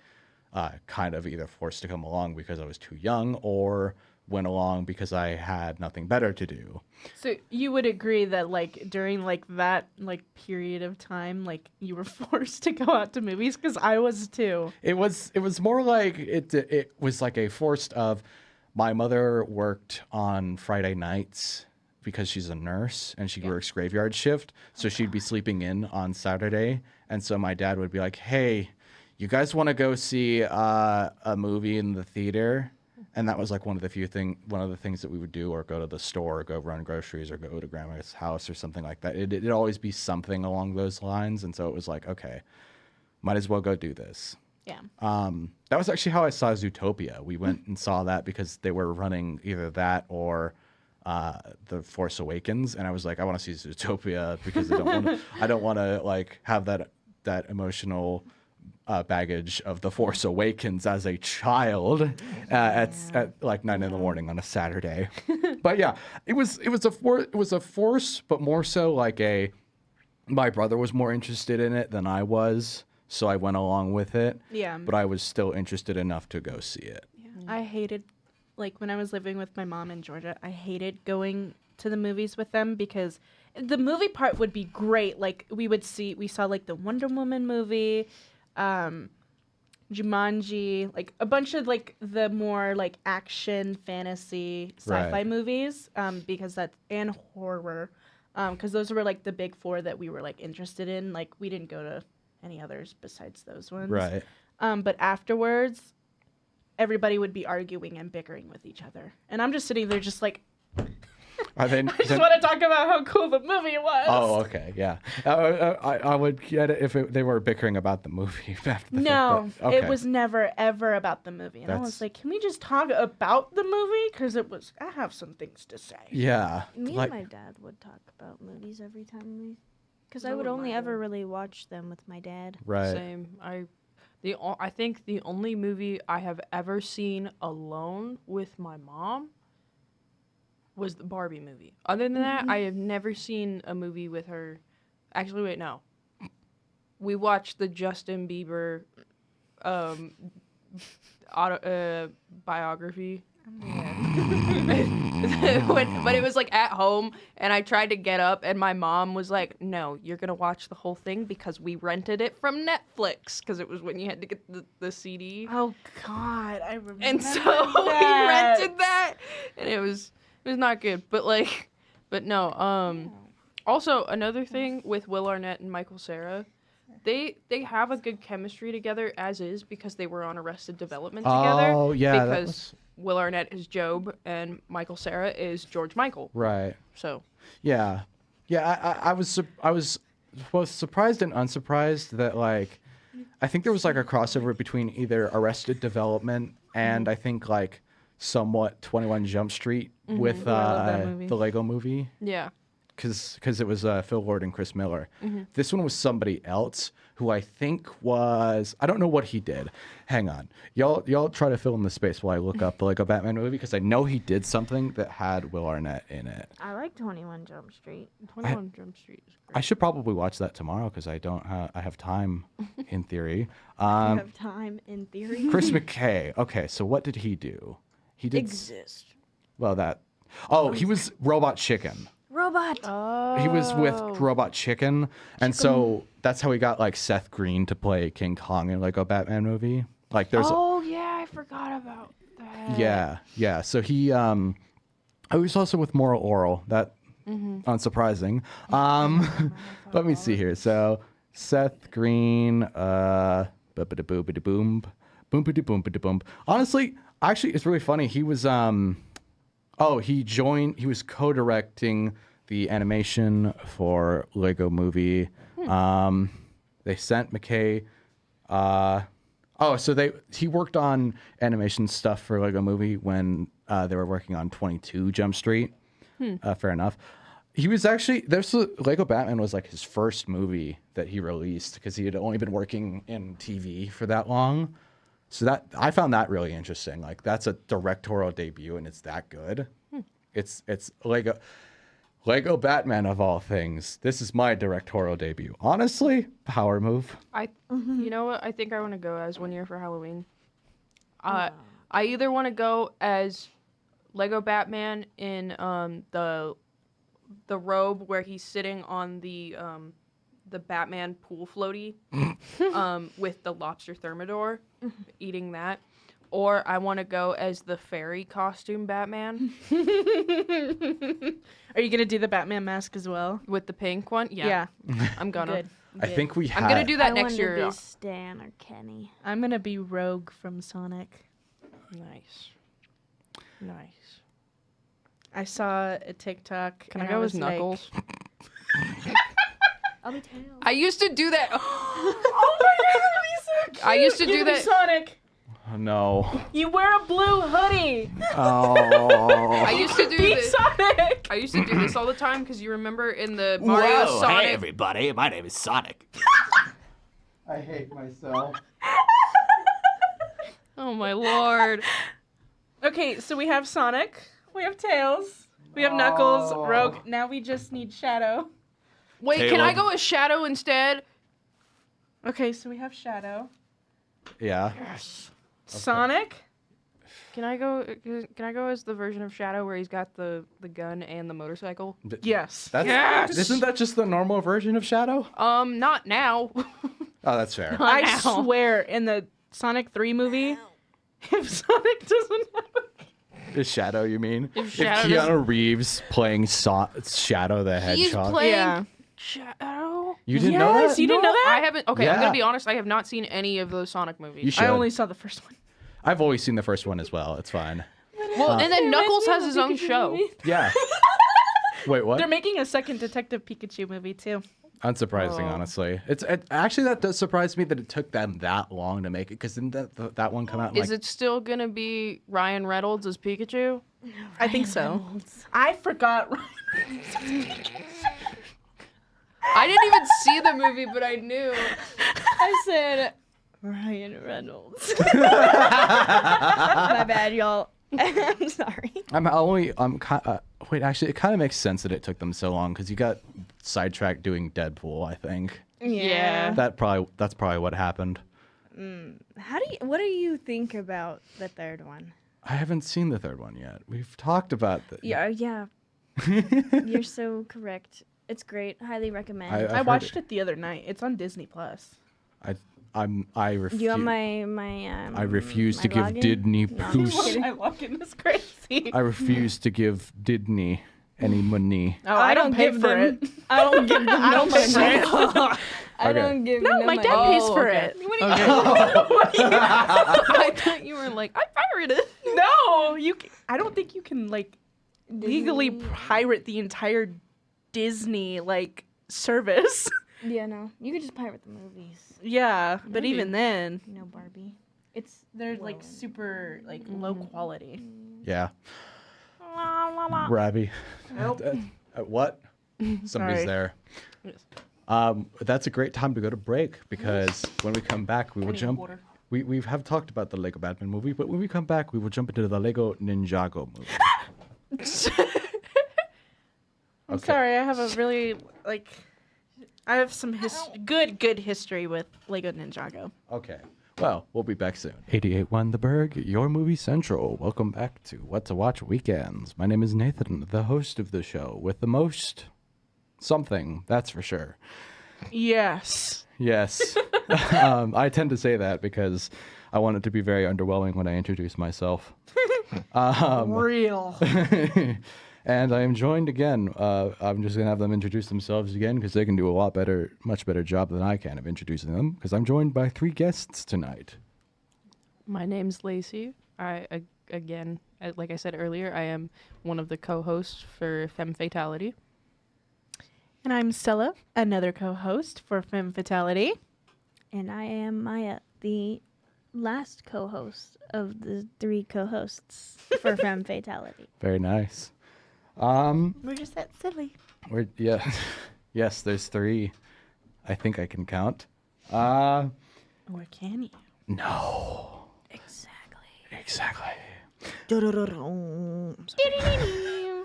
kind of either forced to come along because I was too young, or went along because I had nothing better to do. So you would agree that like during like that like period of time, like you were forced to go out to movies? Because I was too. It was more like it was like a forced of, my mother worked on Friday nights because she's a nurse and she works graveyard shift. So she'd be sleeping in on Saturday. And so my dad would be like, hey, you guys want to go see a movie in the theater? And that was like one of the things that we would do, or go to the store, or go run groceries, or go to grandma's house or something like that. It'd always be something along those lines. And so it was like, okay, might as well go do this. Yeah. That was actually how I saw Zootopia. We went and saw that because they were running either that or The Force Awakens, and I was like, I want to see Zootopia because I don't want to like have that emotional baggage of The Force Awakens as a child at like 9 a.m. on a Saturday. But yeah, it was a force, but more so like my brother was more interested in it than I was. So I went along with it. Yeah. But I was still interested enough to go see it. Yeah. I hated, like when I was living with my mom in Georgia, I hated going to the movies with them because the movie part would be great. Like we saw like the Wonder Woman movie, Jumanji, like a bunch of like the more like action, fantasy, sci-fi movies, because and horror, because those were like the big four that we were like interested in. Like we didn't go to any others besides those ones. Right. But afterwards, everybody would be arguing and bickering with each other. And I'm just sitting there just like, I just want to talk about how cool the movie was. Oh, okay, yeah. I would get it if they were bickering about the movie. After No, fact, okay. It was never, ever about the movie. And I was like, can we just talk about the movie? Because I have some things to say. Yeah. Me and my dad would talk about movies every time because I would only ever really watch them with my dad. Right. Same. I think the only movie I have ever seen alone with my mom was the Barbie movie. Other than that, I have never seen a movie with her. Actually, wait, no. We watched the Justin Bieber biography. But it was like at home, and I tried to get up, and my mom was like, no, you're gonna watch the whole thing because we rented it from Netflix, because it was when you had to get the CD. Oh God, I remember. And so we rented that, and it was not good. But no. Also, another thing with Will Arnett and Michael Cera, They have a good chemistry together as is because they were on Arrested Development together. Oh, yeah. Because Will Arnett is Job and Michael Cera is George Michael. Right. So Yeah. Yeah, I was both surprised and unsurprised that, like, I think there was, like, a crossover between either Arrested Development and I think, like, somewhat 21 Jump Street with Ooh, I love that movie. the Lego movie. yeah. Because it was Phil Lord and Chris Miller. Mm-hmm. This one was somebody else who I think was, I don't know what he did. Hang on, y'all try to fill in the space while I look up the Lego Batman movie because I know he did something that had Will Arnett in it. I like 21 Jump Street. 21 Jump Street is great. I should probably watch that tomorrow because I don't I have time in theory. You have time in theory. Chris McKay. Okay, so what did he do? He did Exist. well that. Oh, he was Robot Chicken. Robot. He was with Robot Chicken, and so that's how he got like Seth Green to play King Kong in Lego Batman movie. Like there's Oh yeah, I forgot about that. yeah. So he was also with Moral Oral. That unsurprising. Let me see here. So Seth Green, boom, boom. Honestly, actually, it's really funny. He was he was co-directing the animation for Lego Movie. They sent McKay. He worked on animation stuff for Lego Movie when they were working on 22 Jump Street. Fair enough. He was actually Lego Batman was like his first movie that he released because he had only been working in TV for that long. So that I found that really interesting. Like that's a directorial debut and it's that good. It's Lego Batman of all things. This is my directorial debut. Honestly, power move. You know what? I think I want to go as One Year for Halloween. I either want to go as Lego Batman in the robe where he's sitting on the Batman pool floaty with the lobster thermidor, eating that. Or I want to go as the fairy costume Batman. Are you gonna do the Batman mask as well? With the pink one? Yeah. I'm gonna. Good. I think we had. I'm gonna do that I next wanted year. to be Stan or Kenny. I'm gonna be Rogue from Sonic. Nice. I saw a TikTok. Can I and go was as like- Knuckles? I'll be Tails. I used to do that. Oh my god, that'd be so cute. I used to You do could be that. Sonic. Oh, no. You wear a blue hoodie. Oh. I used to do Be this. Sonic. I used to do this all the time because you remember in the Mario Sonic. Hey everybody, my name is Sonic. I hate myself. Oh my lord. Okay, so we have Sonic. We have Tails. We have Knuckles. Oh. Rogue. Now we just need Shadow. Wait, can I Caleb. go as Shadow instead? Okay, so we have Shadow. Yeah. Sonic. Can I go as the version of Shadow where he's got the gun and the motorcycle? Yes. That's, Yes! Isn't that just the normal version of Shadow? Not now. Oh, that's fair. I now. swear, in the Sonic 3 movie, if Sonic doesn't have Is Shadow, you mean? If Shadow Keanu Reeves playing Shadow the He's Hedgehog. playing Yeah. Shadow. You didn't know Yes, that? you didn't know that? I haven't. Okay, I'm Yeah. gonna be honest. I have not seen any of those Sonic movies. You should. I only saw the first one. I've always seen the first one as well. It's fine. Well, and then It Knuckles has reminds me his of own Pikachu show. movie. Yeah. Wait, what? They're making a second Detective Pikachu movie, too. Unsurprising, Oh. honestly. Actually that does surprise me that it took them that long to make it. Because didn't that one come out? In Is it still gonna be Ryan Reynolds as Pikachu? I think so. I forgot. I didn't even see the movie, but I knew. I said Ryan Reynolds. My bad, y'all. I'm sorry. Wait, actually, it kind of makes sense that it took them so long because you got sidetracked doing Deadpool. I think Yeah. that's probably what happened. What do you think about the third one? I haven't seen the third one yet. We've talked about Yeah. You're so correct. It's great. Highly recommend. I've I heard watched it the other night. It's on Disney Plus. I refuse. you on my I refuse my to give login? Disney No, I'm Plus. just kidding. My login is crazy. I refuse to give Disney Any money? Oh, I don't pay give for them. it. I don't give them no money. I Okay. don't give No, no my money. dad pays Oh, for okay. it. I thought you were like, I pirated it. No, I don't think you can like legally pirate the entire Disney like service. Yeah, no. You could just pirate the movies. Yeah, but Maybe. even then, You know, Barbie. they're like super like low quality. Yeah. Rabbi. What? Somebody's Sorry. there. Yes. That's a great time to go to break because when we come back, we will jump. water. We have talked about the Lego Batman movie, but when we come back, we will jump into the Lego Ninjago movie. I'm Okay. sorry, I have a really like I have some good history with Lego Ninjago. Okay. Well, we'll be back soon. 88.1 The Burg, your movie central. Welcome back to What to Watch Weekends. My name is Nathan, the host of the show with the most something, that's for sure. Yes. Yes. I tend to say that because I want it to be very underwhelming when I introduce myself. Real. And I am joined again. I'm just going to have them introduce themselves again because they can do a much better job than I can of introducing them because I'm joined by 3 guests tonight. My name's Lacey. Again, like I said earlier, I am one of the co-hosts for Femme Fatality. And I'm Sella, another co-host for Femme Fatality. And I am Miah, the last co-host of the 3 co-hosts for Femme Fatality. Very nice. We're just that silly. Yeah. Yes, there's 3. I think I can count. Uh, Or can you? no. Exactly. Exactly. I'm sorry.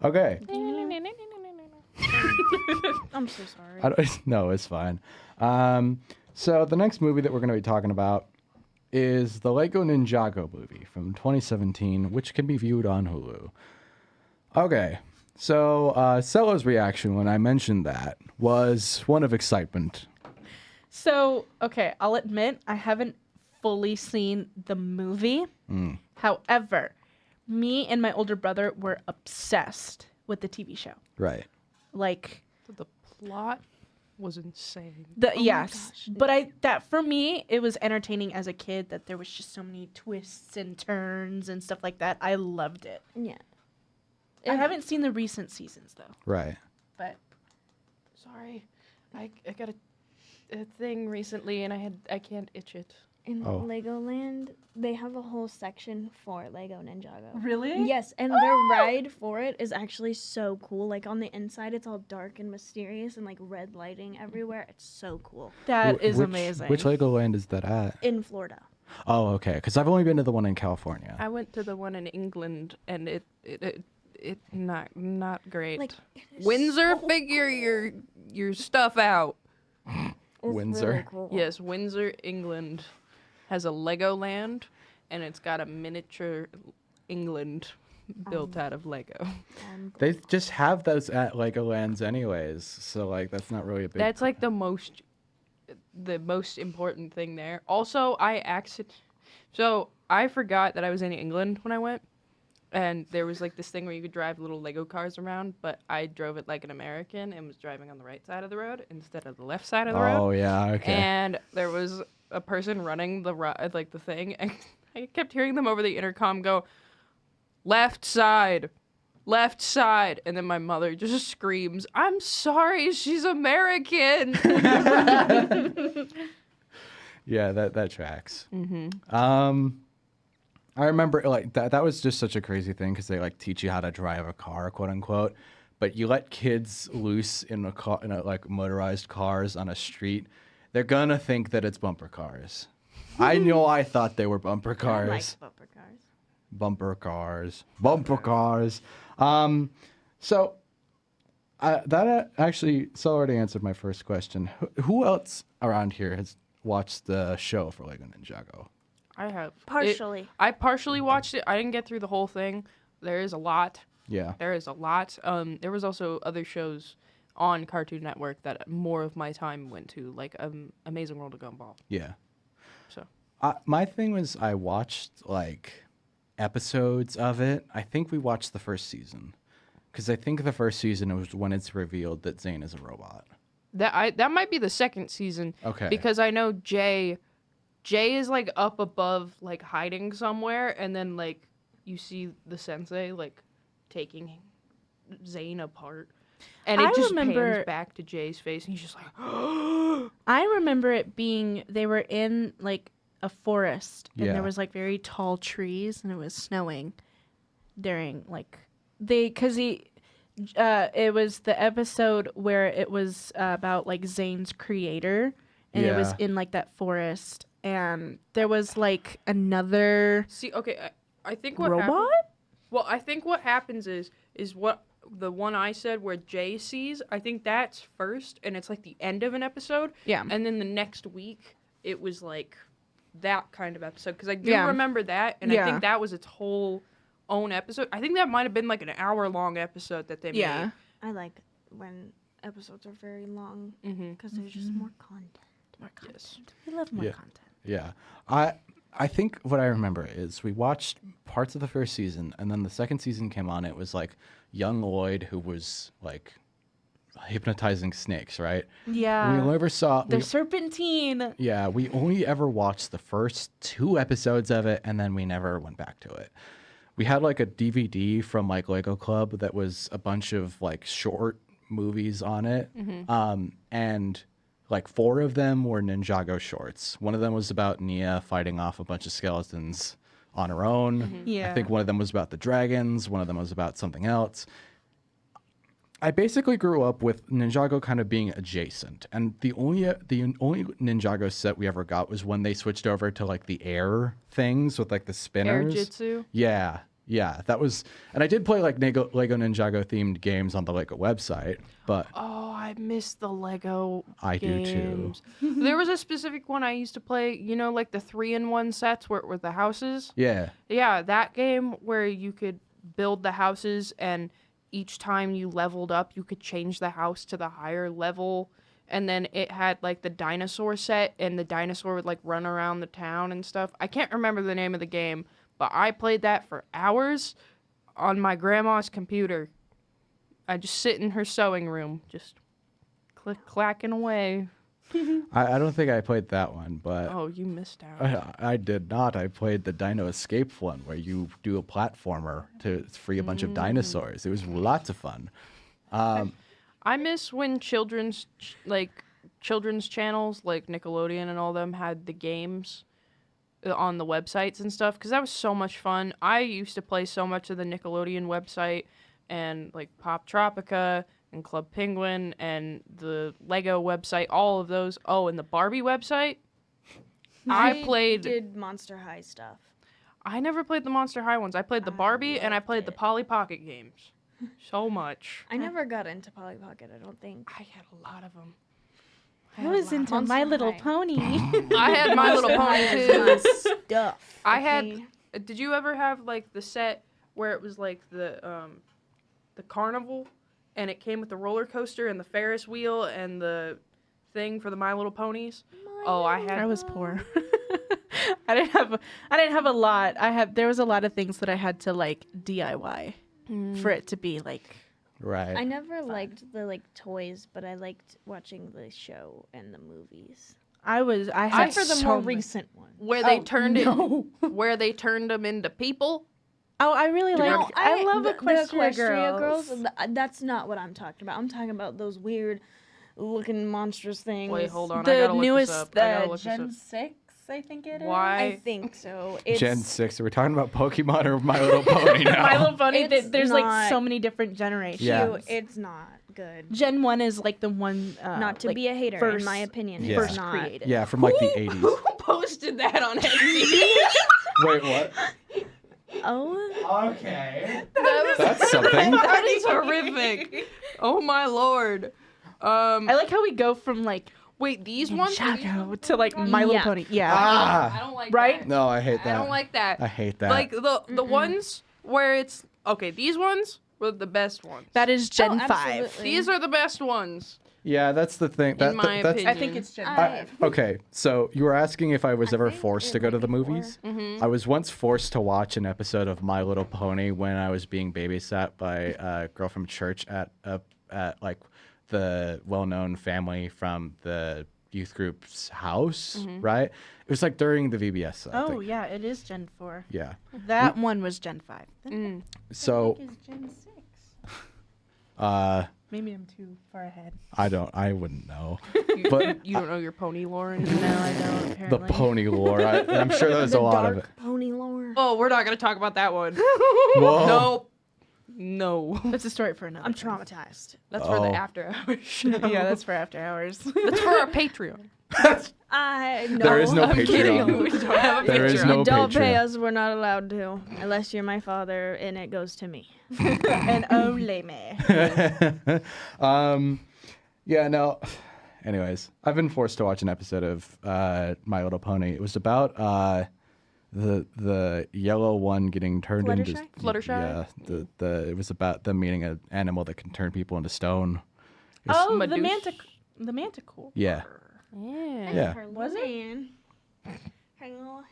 Okay. I'm so sorry. No, it's fine. So the next movie that we're going to be talking about is the Lego Ninjago movie from 2017, which can be viewed on Hulu. Okay, so Sella's reaction when I mentioned that was one of excitement. So, okay, I'll admit I haven't fully seen the movie. However, me and my older brother were obsessed with the TV show. Right. Like The plot was insane. yes, but that for me it was entertaining as a kid that there was just so many twists and turns and stuff like that. I loved it. Yeah. I haven't seen the recent seasons though. Right. But Sorry, I got a thing recently and I can't itch it. In Oh. Legoland, they have a whole section for Lego Ninjago. really? Yes, and their ride for it is actually so cool. Like on the inside, it's all dark and mysterious and like red lighting everywhere. It's so cool. That is Which- amazing. Which Legoland is that at? In Florida. Oh, okay. Because I've only been to the one in California. I went to the one in England and it not great. Like it is Windsor, so figure your stuff out. It's Windsor. really cool. Yes, Windsor, England has a Legoland, and it's got a miniature England built out of Lego. They just have those at Legolands anyways, so like that's not really a big. That's like the most important thing there. Also, so I forgot that I was in England when I went, and there was like this thing where you could drive little Lego cars around, but I drove it like an American and was driving on the right side of the road instead of the left side of the road. Oh yeah, okay. And there was a person running the thing, and I kept hearing them over the intercom go, left side, and then my mother just screams, "I'm sorry, she's American." Yeah, that tracks. I remember like that was just such a crazy thing because they like teach you how to drive a car, quote unquote, but you let kids loose in a like motorized cars on a street, they're gonna think that it's bumper cars. I know I thought they were bumper cars. I like bumper cars. Bumper cars. So that actually already answered my first question. Who else around here has watched the show for Lego Ninjago? I have Partially. I partially watched it. I didn't get through the whole thing. There is a lot. Yeah. There is a lot. There was also other shows on Cartoon Network that more of my time went to, like Amazing World of Gumball. Yeah. So My thing was I watched like episodes of it. I think we watched the first season. Because I think the first season was when it's revealed that Zane is a robot. That might be the second season. Okay. Because I know Jay is like up above, like hiding somewhere, and then like you see the sensei like taking Zane apart, and it I just remember- pans back to Jay's face, and he's just like, I remember it being they were in like a forest and Yeah. there was like very tall trees and it was snowing during like it was the episode where it was about like Zane's creator and it was Yeah. in like that forest and there was like another see, okay, I think what robot. happened- well, I think what happens is what the one I said where Jay sees. I think that's first, and it's like the end of an episode. Yeah. And then the next week, it was like that kind of episode because I do Yeah. remember that, and I Yeah. think that was its whole own episode. I think that might have been like an hour-long episode that they Yeah. I like when episodes are very long made. Mm-hmm. because there's just more content. More content. Yes. We love more Yeah. content. Yeah. I think what I remember is we watched parts of the first season, and then the second season came on. It was like young Lloyd who was like hypnotizing snakes, right? Yeah. we never saw. They're serpentine. Yeah, we only ever watched the first 2 episodes of it, and then we never went back to it. We had like a DVD from like Lego Club that was a bunch of like short movies on it, and like 4 of them were Ninjago shorts. One of them was about Nia fighting off a bunch of skeletons on her own. Yeah. I think one of them was about the dragons. One of them was about something else. I basically grew up with Ninjago kind of being adjacent, and the only Ninjago set we ever got was when they switched over to like the air things with like the Air spinners. Jitsu. Yeah, that was, and I did play like Lego Ninjago themed games on the Lego website, but Oh, I miss the Lego I do too. games. There was a specific one I used to play, you know, like the 3-in-1 sets where with the houses. yeah, Yeah, that game where you could build the houses and each time you leveled up, you could change the house to the higher level. And then it had like the dinosaur set and the dinosaur would like run around the town and stuff. I can't remember the name of the game, but I played that for hours on my grandma's computer. I just sit in her sewing room, just clacking away. I don't think I played that one, but Oh, you missed out. I did not. I played the Dino Escape one where you do a platformer to free a bunch of dinosaurs. It was lots of fun. I miss when children's channels like Nickelodeon and all them had the games on the websites and stuff because that was so much fun. I used to play so much of the Nickelodeon website and like Pop Tropica and Club Penguin and the Lego website, all of those. Oh, and the Barbie website. I did Monster High stuff. I never played the Monster High ones. I played the Barbie and I played the Polly Pocket games. So much. I never got into Polly Pocket, I don't think. I had a lot of them. I was into Monster My Little High. Pony. I had My Little Pony too. Stuff. I had. okay? Did you ever have like the set where it was like the carnival, and it came with the roller coaster and the Ferris wheel and the thing for the My Little Ponies? I had. I was poor. I didn't have a lot. There was a lot of things that I had to like DIY for it to be like Right. I never liked the like toys, but I liked watching the show and the movies. I had Except for the so more much- recent one. Where they turned no. where they turned them into people. Oh, I really like. remember- I love the Equestria Girls. That's not what I'm talking about. I'm talking about those weird looking monstrous things. Wait, hold on. I The gotta look newest, this up. I gotta look this Gen up. 6, I think it is. Why? I think so. It's, Gen 6. Are we talking about Pokemon or My Little Pony now? My Little Pony. It's There's like not so many different generations. Yeah. It's not good. Gen 1 is like the one. Not to like, be a hater, first- in my opinion. Yeah. It's first not. created. Yeah, from like the 80s. Who posted that on Etsy? Wait, what? Oh, Okay. That That's something. that is horrific. Oh my lord. I like how we go from like Wait, these ones? Chaco to like My Little Yeah. Pony. Yeah. I Ah. don't like Right? that. No, I hate I that. don't like that. I hate that. Like the ones where it's okay. These ones were the best ones. That is Gen 5. absolutely. These are the best ones. Yeah, that's the thing. In my that's opinion. I think it's Gen 5. okay. So you were asking if I was ever think forced it to go to might the be movies. Mm-hmm. I was once forced to watch an episode of My Little Pony when I was being babysat by a girl from church at like the well-known family from the youth group's house. Right? It was like during the VBS. Oh, thing. yeah, it is Gen 4. Yeah. That one was Gen 5. So is Gen 6. uh, Maybe I'm too far ahead. I wouldn't know. But You don't know your pony lore? No, I don't, the apparently. pony lore, I'm sure there's The a lot of dark it. pony lore. Oh, we're not gonna talk about that one. Whoa. Nope. No. That's a story for another I'm time. traumatized. That's for Oh. the after hours show. Yeah, that's for after hours. That's for our Patreon. I no. There is no I'm kidding. Patreon. We don't have a There is Patreon. no You don't pay Patreon. us, we're not allowed to. Unless you're my father and it goes to me. And ole me. Yeah, no. Anyways, I've been forced to watch an episode of My Little Pony. It was about the yellow one getting turned into Fluttershy? Yeah, it was about them meeting an animal that can turn people into stone. Oh, Medusa. the manticore. Yeah, Yeah. yeah. Her Was little it? man. Her little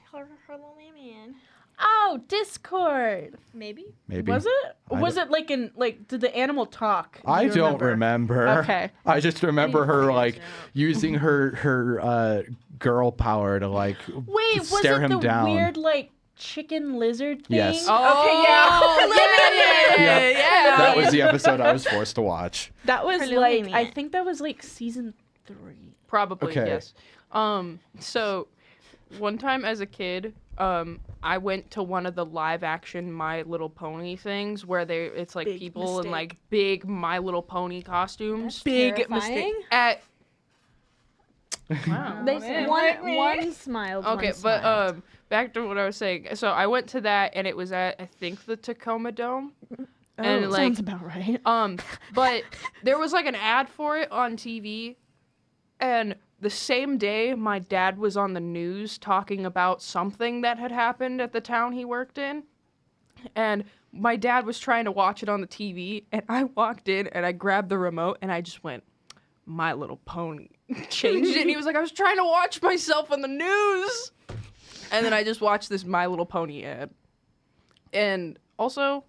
man. Oh, Discord. Maybe. Maybe. Was it? I Was don't- it like in did the animal talk? Do I you don't remember. Okay. I just remember her like using her girl power to like Wait, was stare it him the down. weird like chicken lizard thing? Yes. Oh, Okay, yeah. yeah. That was the episode I was forced to watch. That was Her little like man. I think that was like season 3. Probably, Okay. yes. So one time as a kid, I went to one of the live action My Little Pony things where it's like Big people in mistake. like big My Little Pony costumes. Big mistake. At Wow. They said one smiled. okay, one but smiled. back to what I was saying. So I went to that and it was at I think the Tacoma Dome. And like sounds about right. but there was like an ad for it on TV, and the same day my dad was on the news talking about something that had happened at the town he worked in, and my dad was trying to watch it on the TV, and I walked in and I grabbed the remote and I just went, My Little Pony. Changed it, and he was like, I was trying to watch myself on the news, and then I just watched this My Little Pony ad. And also,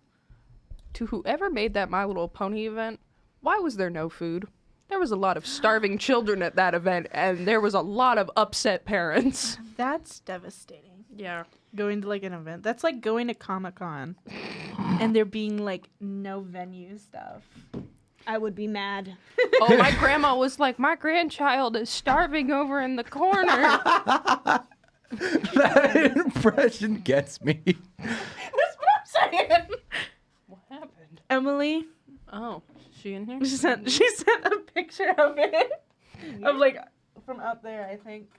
to whoever made that My Little Pony event, why was there no food? There was a lot of starving children at that event, and there was a lot of upset parents. That's devastating. Yeah. Going to like an event. That's like going to Comic-Con and there being like no venue stuff. I would be mad. Oh, my grandma was like, my grandchild is starving over in the corner. That impression gets me. That's what I'm saying. What happened? Emily, Oh, is she in here? she sent a picture of it. Of like from out there, I think.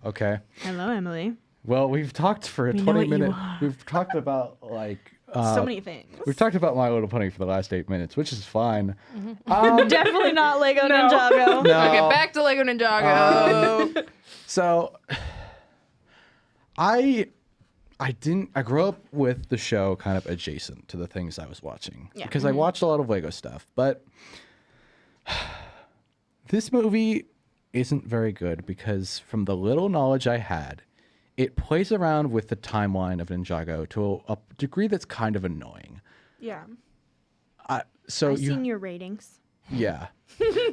Okay. Hello, Emily. Well, we've talked for know 20 what you minutes. are. We've talked about like So many things. we've talked about My Little Pony for the last 8 minutes, which is fine. Definitely not Lego Ninjago. No. Okay, back to Lego Ninjago. So I grew up with the show kind of adjacent to the things I was watching because I watched a lot of Lego stuff, but this movie isn't very good because from the little knowledge I had, it plays around with the timeline of Ninjago to a degree that's kind of annoying. Yeah. So I've you seen your ratings. yeah.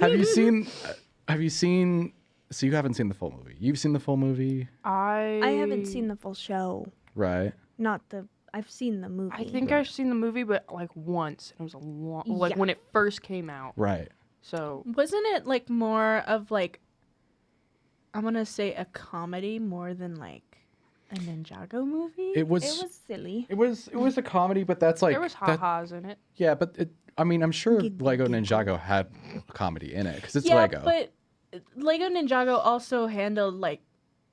Have you seen so you haven't seen the full movie. You've seen the full movie, I haven't seen the full show. right? Not the. I've seen the movie. I think I've seen the movie, but like once. It was a long, like Yeah. when it first came out. Right. So Wasn't it like more of like I'm gonna say a comedy more than like a Ninjago movie? It was It was silly. it was a comedy, but that's like there was that- ha-has in it. yeah, but I mean, I'm sure Giggle, Lego giggle. Ninjago had a comedy in it because it's yeah, Lego. but Lego Ninjago also handled like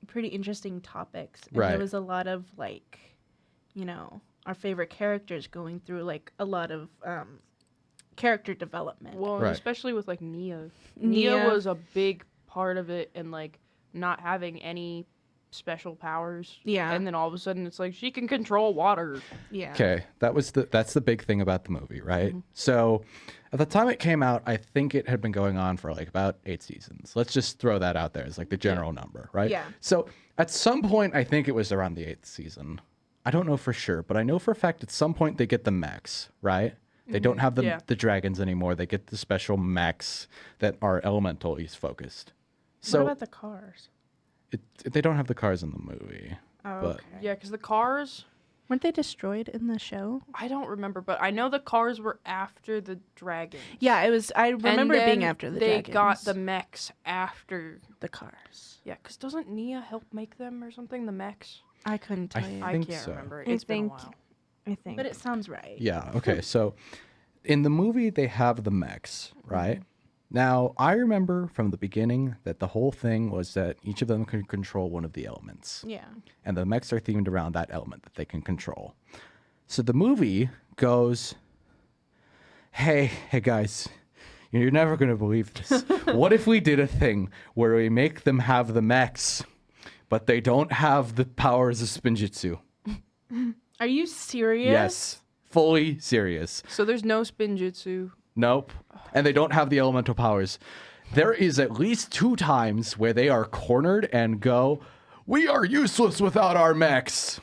pretty interesting topics. And Right. there was a lot of like, you know, our favorite characters going through like a lot of character development. Well, Right. especially with like Nia. Nia. Nia was a big part of it, and like not having any special powers. Yeah. And then all of a sudden it's like she can control water. Yeah. Okay, that's the big thing about the movie, right? So, at the time it came out, I think it had been going on for like about 8 seasons. Let's just throw that out there as like the general number, right? Yeah. So, at some point, I think it was around the 8th season. I don't know for sure, but I know for a fact at some point they get the mechs, right? They don't have the dragons anymore. They get the special mechs that are elemental focused. So what about the cars? they don't have the cars in the movie. Oh, but okay. Yeah, because the cars, Weren't they destroyed in the show? I don't remember, but I know the cars were after the dragons. Yeah, it was. I remember it being then after the they dragons. got the mechs after. the cars. Yeah, because doesn't Nia help make them or something? The mechs. I couldn't tell you. I think can't so. remember. I It's been a think- while. I think. But it sounds right. Yeah. Okay. So, in the movie, they have the mechs, right? Now, I remember from the beginning that the whole thing was that each of them could control one of the elements, Yeah. and the mechs are themed around that element that they can control. So the movie goes, "Hey guys, you're never gonna believe this. What if we did a thing where we make them have the mechs, but they don't have the powers of Spinjitzu?" Are you serious? Yes, fully serious. So there's no spinjitzu. Nope. And they don't have the elemental powers. There is at least 2 times where they are cornered and go, "We are useless without our mechs."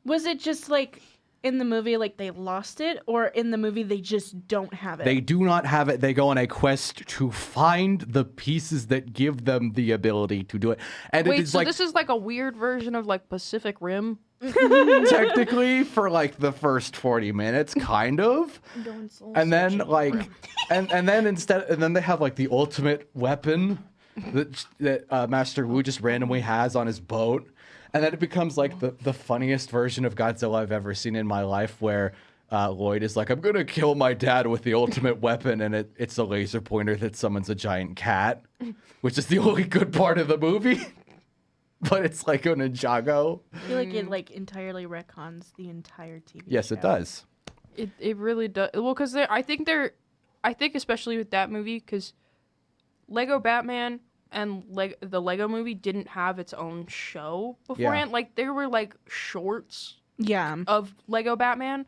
Was it just like in the movie, like they lost it, or in the movie they just don't have it? They do not have it. They go on a quest to find the pieces that give them the ability to do it. And it Wait, is so like this is like a weird version of like Pacific Rim? technically for like the first 40 minutes, kind of. Going soul And then searching. like and then they have like the ultimate weapon that Master Wu just randomly has on his boat. And then it becomes like the funniest version of Godzilla I've ever seen in my life, where Lloyd is like, "I'm gonna kill my dad with the ultimate weapon," and it's a laser pointer that summons a giant cat, which is the only good part of the movie. But it's like a Ninjago. I feel like it like entirely retcons the entire TV Yes, show. it does. It really does. Well, because I think especially with that movie, because Lego Batman and the Lego movie didn't have its own show beforehand. Like there were like shorts Yeah. of Lego Batman,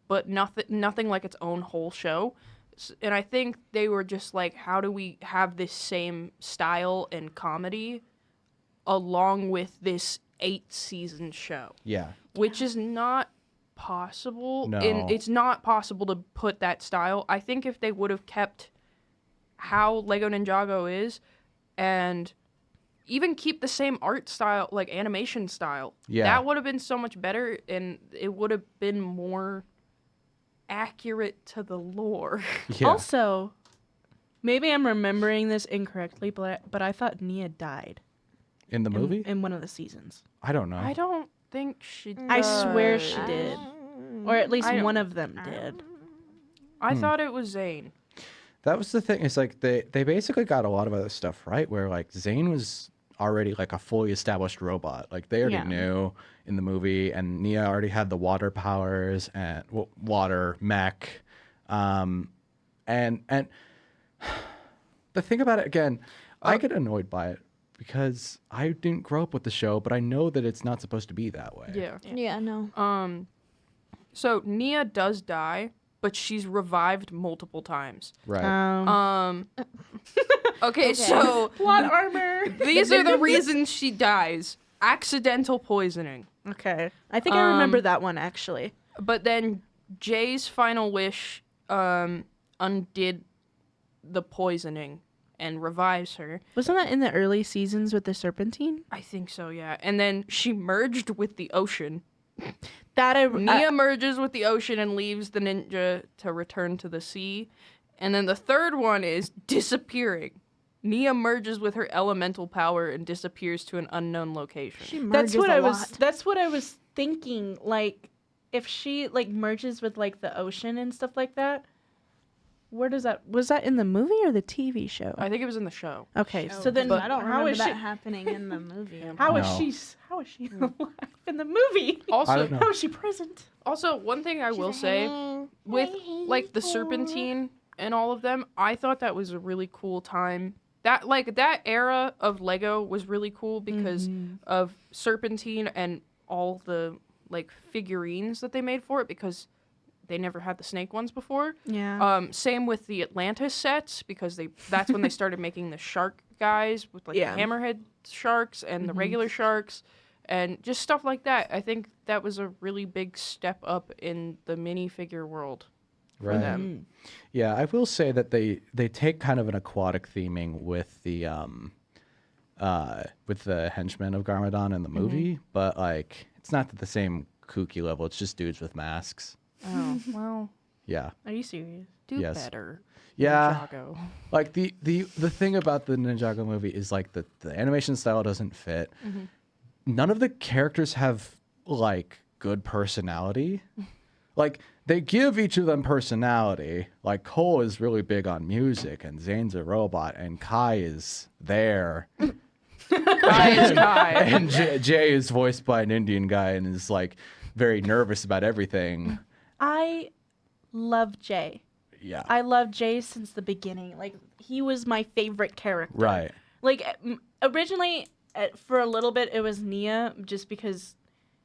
but nothing like its own whole show. And I think they were just like, how do we have this same style and comedy along with this 8-season show? Yeah. Which is not possible. No. And it's not possible to put that style. I think if they would have kept how Lego Ninjago is and even keep the same art style, like animation style, Yeah. that would have been so much better and it would have been more accurate to the lore. Yeah. Also, maybe I'm remembering this incorrectly, but I thought Nia died In the movie? in one of the seasons. I don't know. I don't think she did. I swear she did, or at least I don't- one of them did. I thought it was Zane. That was the thing. It's like they basically got a lot of other stuff right, where like Zane was already like a fully established robot. Like they already Yeah. knew in the movie, and Nia already had the water powers and water mech, and the thing about it again, I get annoyed by it because I didn't grow up with the show, but I know that it's not supposed to be that way. Yeah. Yeah, no. So Nia does die, but she's revived multiple times. Right. Okay, so Plot armor. these are the reasons she dies. Accidental poisoning. Okay, I think I remember that one actually. But then Jay's final wish undid the poisoning and revives her. Wasn't that in the early seasons with the Serpentine? I think so, yeah. And then she merged with the ocean. That Nia merges with the ocean and leaves the ninja to return to the sea. And then the third one is disappearing. Nia merges with her elemental power and disappears to an unknown location. She That's merges what a I lot. was. That's what I was thinking. Like, if she like merges with like the ocean and stuff like that, where does that? Was that in the movie or the TV show? I think it was in the show. Okay, so then I don't how remember is that she? happening in the movie. How is No. she? How is she alive in the movie? I Also, don't know. How is she present? also one thing I will say with like the Serpentine and all of them, I thought that was a really cool time that era of Lego was really cool because of Serpentine and all the like figurines that they made for it because they never had the snake ones before. Yeah. Same with the Atlantis sets because that's when they started making the shark guys with like the hammerhead sharks and the regular sharks and just stuff like that. I think that was a really big step up in the minifigure world for them. Yeah, I will say that they take kind of an aquatic theming with the henchmen of Garmadon in the movie, but like it's not at the same kooky level. It's just dudes with masks. Oh, well, Yeah. Are you serious? do Yes. better. Yeah. Ninjago. Like the thing about the Ninjago movie is like the animation style doesn't fit. None of the characters have like good personality. Like they give each of them personality. Like Cole is really big on music and Zane's a robot and Kai is there. Kai is Kai. And Jay is voiced by an Indian guy and is like very nervous about everything. I love Jay. Yeah. I love Jay since the beginning. Like he was my favorite character. Right. Like originally, for a little bit, it was Nia, just because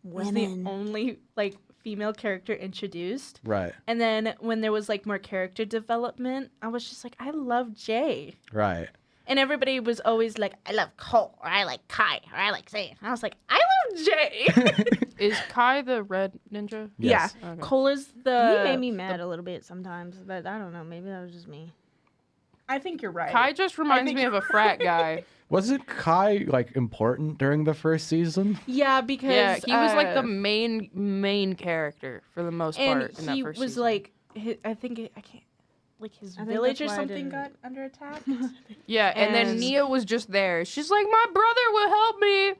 it was the only like female character introduced. Right. And then when there was like more character development, I was just like, I love Jay. Right. And everybody was always like, I love Cole, or I like Kai, or I like Zane. And I was like, I love Jay. Is Kai the red ninja? Yes. Yeah. Okay. Cole is the. He made me mad a little bit sometimes, but I don't know. Maybe that was just me. I think you're right. Kai just reminds me of a frat guy. Wasn't Kai like important during the first season? Yeah, because Yeah, he was like the main character for the most and part in that he first was season. like, I think I can't. Like his think village or that's why I something didn't- got under attack. Yeah, and then and- Nia was just there. She's like, my brother will help me.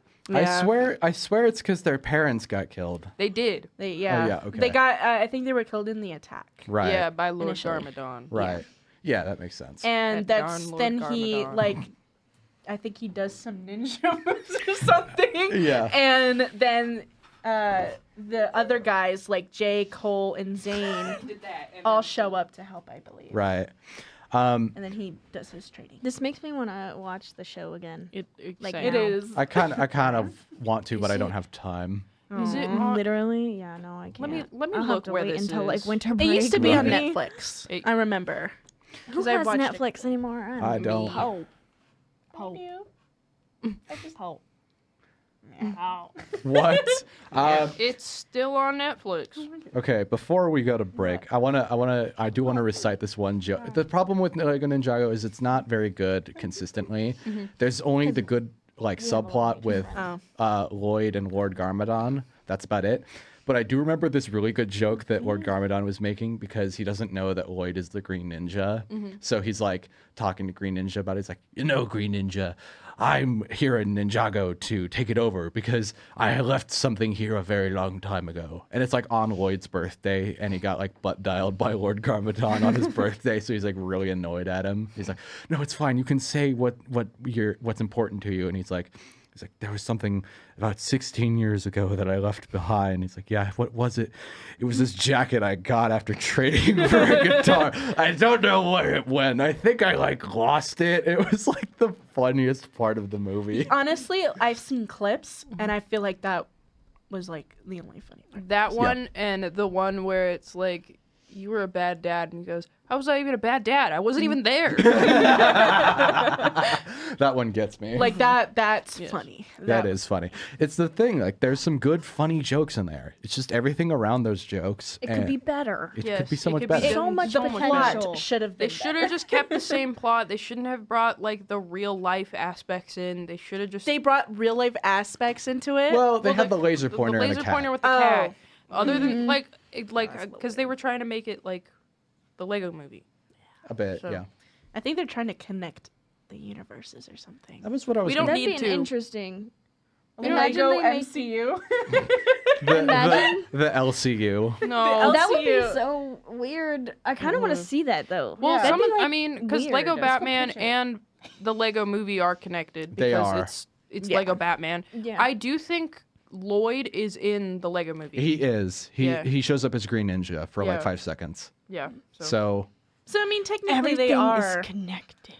I swear it's because their parents got killed. They did. yeah, okay. They got. I think they were killed in the attack. Right. Yeah, by Lord Initially. Garmadon. Right. Yeah, that makes sense. And That that's darn Lord then he Garmadon. like. I think he does some ninja moves or something. Yeah. And then the other guys like Jay, Cole, and Zane Did that. And all show up to help, I believe. Right. And then he does his training. This makes me want to watch the show again. Like, same. It is. I kind of want to, but I don't have time. Is it on, Literally, yeah, no, I can't. let me I'll look have to where wait this until is. like winter It break. used to be on Right. Netflix. It- I remember. Who 'Cause I has watched it. Netflix anymore? I don't. Oh, I just hope. What? It's still on Netflix. Okay, before we go to break, I do want to recite this one joke. The problem with Lego Ninjago is it's not very good consistently. There's only the good like subplot with Lloyd and Lord Garmadon. That's about it. But I do remember this really good joke that Lord Garmadon was making because he doesn't know that Lloyd is the Green Ninja. So he's like talking to Green Ninja about it. He's like, Green Ninja, I'm here in Ninjago to take it over because I left something here a very long time ago. And it's like on Lloyd's birthday and he got like butt dialed by Lord Garmadon on his birthday. So he's like really annoyed at him. He's like, no, it's fine. You can say what's important to you. And he's like, there was something about 16 years ago that I left behind. He's like, yeah, what was it? It was this jacket I got after trading for a guitar. I don't know where it went. I think I like lost it. It was like the funniest part of the movie. Honestly, I've seen clips, and I feel like that was like the only funny part. That one and the one where it's like, you were a bad dad. And he goes, how was I even a bad dad? I wasn't even there. That one gets me. Like that's funny. That is funny. It's the thing, like there's some good funny jokes in there. It's just everything around those jokes. it could be better. It Yes, could be so it much could be better. So much the potential. plot should have They been should have just kept the same plot. They shouldn't have brought like the real life aspects in. They should have just They brought real life aspects into it. Well, they had the laser pointer the and laser a cat. pointer with the Oh. cat. Other than like because they were trying to make it like the Lego movie. A bit, So- yeah. I think they're trying to connect the universes or something. That was what I was We don't gonna- That'd need be an to. interesting. Lego Imagine they make- MCU. the LCU. No. That would be LCU. so weird. I kind of want to see that though. Well, That'd some be, of, I like, mean, because weird. Lego Let's go Batman picture it. and the Lego movie are connected They because are. it's Yeah. Lego Batman. Yeah. I do think Lloyd is in the Lego movie. He is. Yeah. He shows up as Green Ninja for like Yeah. 5 seconds. yeah. So So I mean, technically Everything they are. is connected.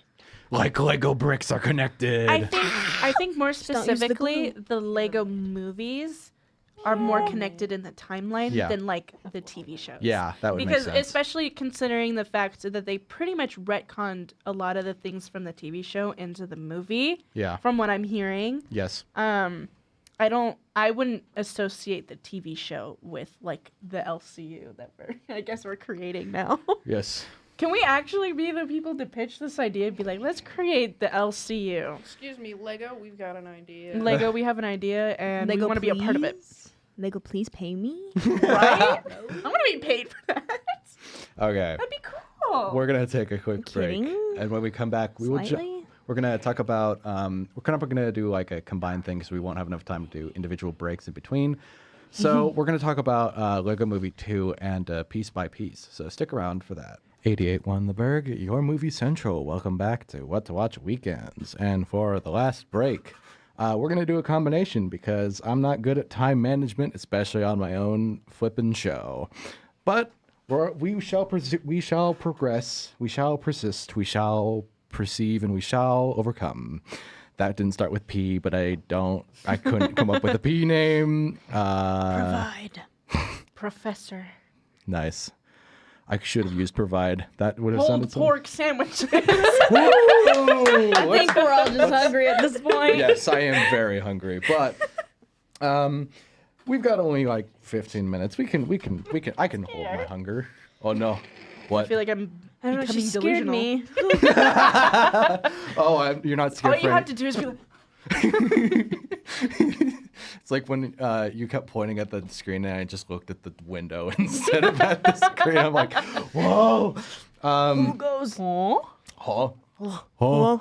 like Lego bricks are connected. I think more don't use the specifically, glue. the Lego movies are more connected in the timeline Yeah. than like the TV shows. Yeah, that would make Because sense. especially considering the fact that they pretty much retconned a lot of the things from the TV show into the movie. Yeah. From what I'm hearing, Yes. I wouldn't associate the TV show with like the LCU that we're creating now. Yes. Can we actually be the people to pitch this idea and be like, let's create the LCU? Excuse me, Lego. We've got an idea. Lego, we have an idea and we Lego, want to be a part of it. please? Lego, please pay me. Right? I want to be paid for that. Okay. That'd be cool. We're gonna take a quick break, kidding. and when we come back, Slightly. we're gonna talk about we're gonna do like a combined thing, because we won't have enough time to do individual breaks in between. So we're gonna talk about Lego Movie 2 and Piece by Piece. So stick around for that. 88.1 The Burg, your movie central. Welcome back to What to Watch Weekends, and for the last break, we're gonna do a combination because I'm not good at time management, especially on my own flippin' show, but. We shall progress, we shall persist, we shall perceive, and we shall overcome. That didn't start with P, but I couldn't come up with a P name. Provide. Professor. Nice. I should have used provide. That would have sounded Pulled pork sandwiches. I think we're all just hungry at this point. Yes, I am very hungry, but we've got only like 15 minutes. I can hold my hunger. Oh no. What? I feel like I'm I don't know, becoming she scared delusional. me. Oh, you're not All scared you for have to do is be like, It's like when you kept pointing at the screen and I just looked at the window instead of at the screen. I'm like, whoa. Who goes? Huh? Huh?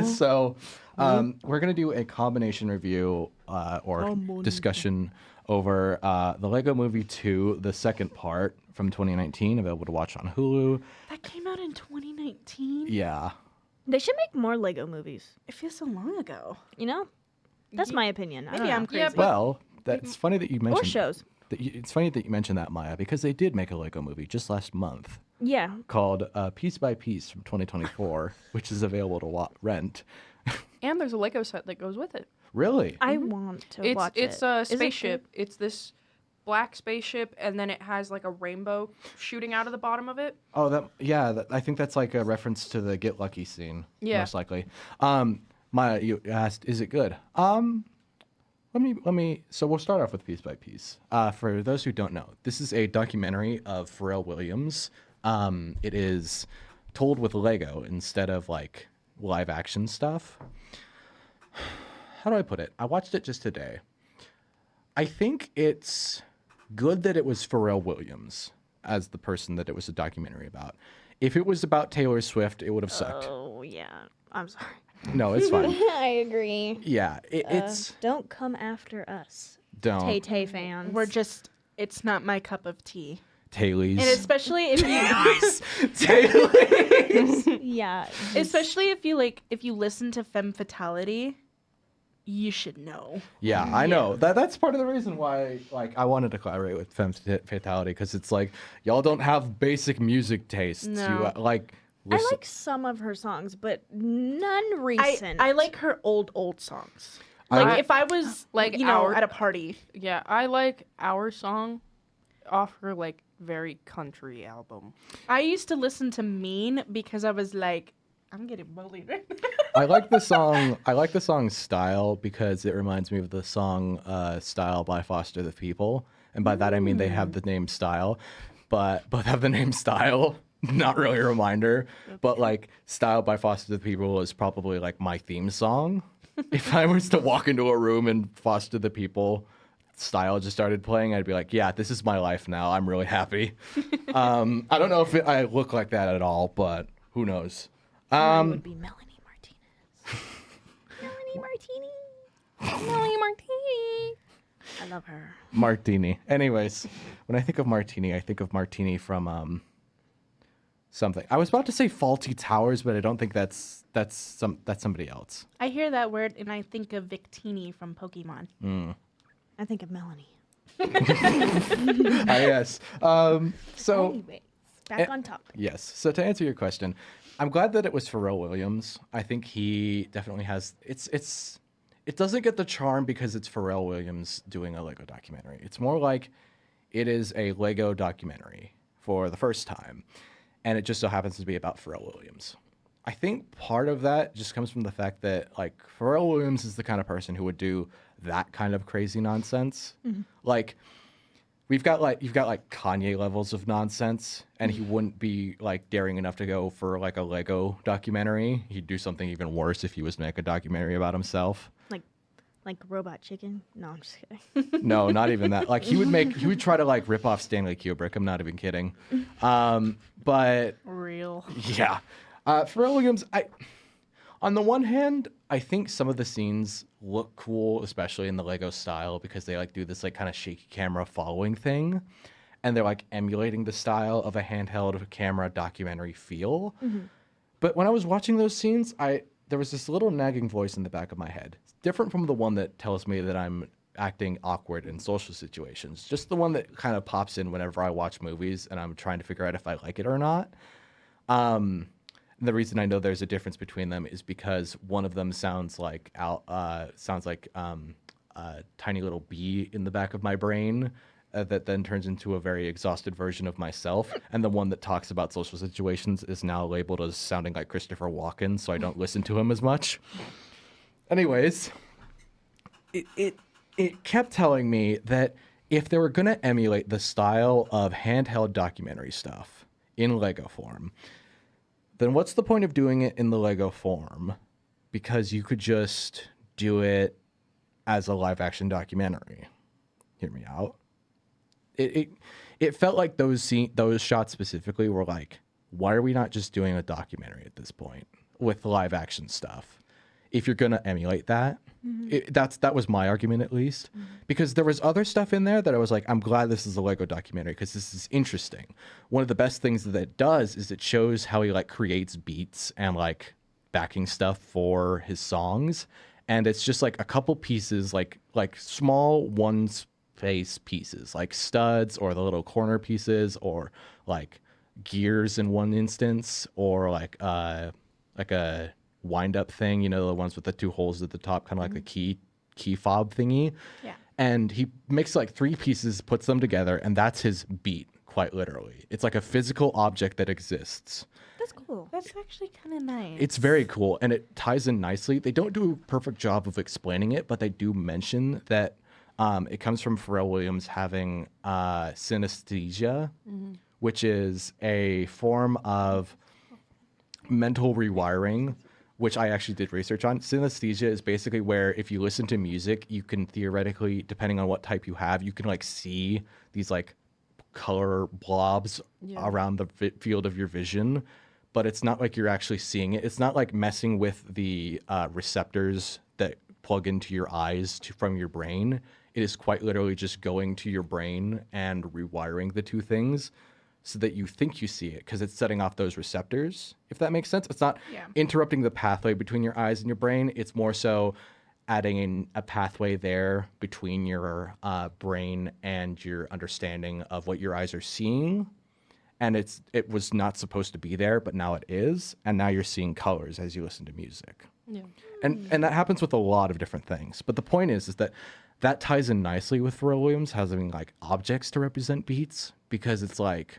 So we're going to do a combination review or discussion over the Lego Movie 2, the second part from 2019, available to watch on Hulu. that came out in 2019? Yeah. They should make more Lego movies. It feels so long ago. You know? That's my opinion. I Maybe don't know. I'm crazy. Yeah, but- Well, that's funny that you mentioned Or shows. It's funny that you mentioned that, Miah, because they did make a Lego movie just last month Yeah. called Piece by Piece from 2024, which is available to rent. And there's a Lego set that goes with it. Really? I want to watch it. It's a Is it spaceship. It's this black spaceship, and then it has like a rainbow shooting out of the bottom of it. Oh, I think that's like a reference to the Get Lucky scene, Yeah. most likely. Miah, you asked, is it good? Let me. So we'll start off with Piece by Piece. For those who don't know, this is a documentary of Pharrell Williams. It is told with Lego instead of like live action stuff. How do I put it? I watched it just today. I think it's good that it was Pharrell Williams as the person that it was a documentary about. If it was about Taylor Swift, it would have sucked. Oh, yeah. I'm sorry. No, it's fine. I agree. Yeah, it's Don't come after us, don't Tay-Tay fans. It's not my cup of tea. Taylor's. And especially if you Taylor's. Yeah. especially if you listen to Femme Fatality, you should know. Yeah, I know. That's part of the reason why I wanted to collaborate with Femme Fatality, because it's like y'all don't have basic music tastes. No. You I listen. like some of her songs, but none recent. I like her old songs. I- Like if I was Like like our- at a party. Yeah, I like Our Song off her like very country album. I used to listen to Mean because I was like, I'm getting bullied right now. I like the song. I like the song "Style" because it reminds me of the song "Style" by Foster the People, and by that I mean they have the name "Style," but both have the name "Style." Not really a reminder, but like "Style" by Foster the People is probably like my theme song. If I was to walk into a room and Foster the People "Style" just started playing, I'd be like, "Yeah, this is my life now. I'm really happy." I don't know if I look like that at all, but who knows? Mine would be Melanie Martinez. Melanie Martini. Molly Martini. I love her. Martini. Anyways, when I think of Martini, I think of Martini from something. I was about to say Faulty Towers, but I don't think that's somebody else. I hear that word and I think of Victini from Pokemon. I think of Melanie. Yes. So Anyway. Back on topic. Yes. So to answer your question, I'm glad that it was Pharrell Williams. I think he definitely has. It doesn't get the charm because it's Pharrell Williams doing a Lego documentary. It's more like it is a Lego documentary for the first time, and it just so happens to be about Pharrell Williams. I think part of that just comes from the fact that like Pharrell Williams is the kind of person who would do that kind of crazy nonsense. Like you've got like Kanye levels of nonsense, and he wouldn't be like daring enough to go for like a Lego documentary. He'd do something even worse if he was to make a documentary about himself. Like Robot Chicken? No, I'm just kidding. No, not even that. Like he would try to like rip off Stanley Kubrick. I'm not even kidding. But Real. yeah, Pharrell Williams. On the one hand, I think some of the scenes look cool, especially in the Lego style, because they like do this like kind of shaky camera following thing, and they're like emulating the style of a handheld camera documentary feel. But when I was watching those scenes, there was this little nagging voice in the back of my head. It's different from the one that tells me that I'm acting awkward in social situations. Just the one that kind of pops in whenever I watch movies and I'm trying to figure out if I like it or not. The reason I know there's a difference between them is because one of them sounds like a tiny little bee in the back of my brain that then turns into a very exhausted version of myself. And the one that talks about social situations is now labeled as sounding like Christopher Walken, so I don't listen to him as much. Anyways, it kept telling me that if they were going to emulate the style of handheld documentary stuff in Lego form, then what's the point of doing it in the Lego form? Because you could just do it as a live action documentary. Hear me out. It felt like those shots specifically were like, why are we not just doing a documentary at this point with live action stuff? If you're gonna emulate that, that was my argument at least, because there was other stuff in there that I was like, I'm glad this is a Lego documentary because this is interesting. One of the best things that it does is it shows how he like creates beats and like backing stuff for his songs, and it's just like a couple pieces, like small ones. Face pieces like studs or the little corner pieces or like gears in one instance or like a wind up thing, you know, the ones with the two holes at the top, kind of like the key fob thingy. Yeah. And he makes like three pieces, puts them together, and that's his beat, quite literally. It's like a physical object that exists. That's cool. That's actually kind of nice. It's very cool, and it ties in nicely. They don't do a perfect job of explaining it, but they do mention that it comes from Pharrell Williams having synesthesia, which is a form of mental rewiring, which I actually did research on. Synesthesia is basically where if you listen to music, you can theoretically, depending on what type you have, you can like see these like color blobs around the field of your vision, but it's not like you're actually seeing it. It's not like messing with the receptors that plug into your eyes from your brain. It is quite literally just going to your brain and rewiring the two things so that you think you see it because it's setting off those receptors, if that makes sense. It's not interrupting the pathway between your eyes and your brain. It's more so adding in a pathway there between your brain and your understanding of what your eyes are seeing. And it was not supposed to be there, but now it is. And now you're seeing colors as you listen to music. Yeah. And that happens with a lot of different things. But the point is that ties in nicely with Pharrell Williams having like objects to represent beats, because it's like,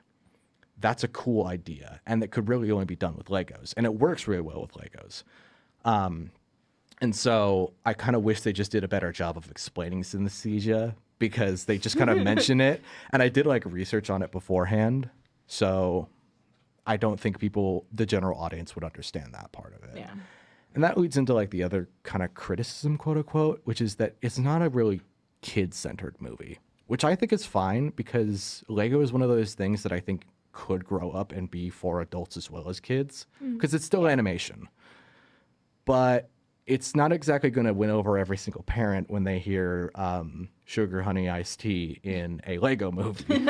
that's a cool idea. And that could really only be done with Legos. And it works really well with Legos. And so I kind of wish they just did a better job of explaining synesthesia, because they just kind of mention it. And I did like research on it beforehand. So I don't think the general audience would understand that part of it. Yeah. And that leads into like the other kind of criticism, quote unquote, which is that it's not a really kid-centered movie, which I think is fine, because Lego is one of those things that I think could grow up and be for adults as well as kids, because it's still animation. But it's not exactly going to win over every single parent when they hear Sugar Honey Iced Tea in a Lego movie.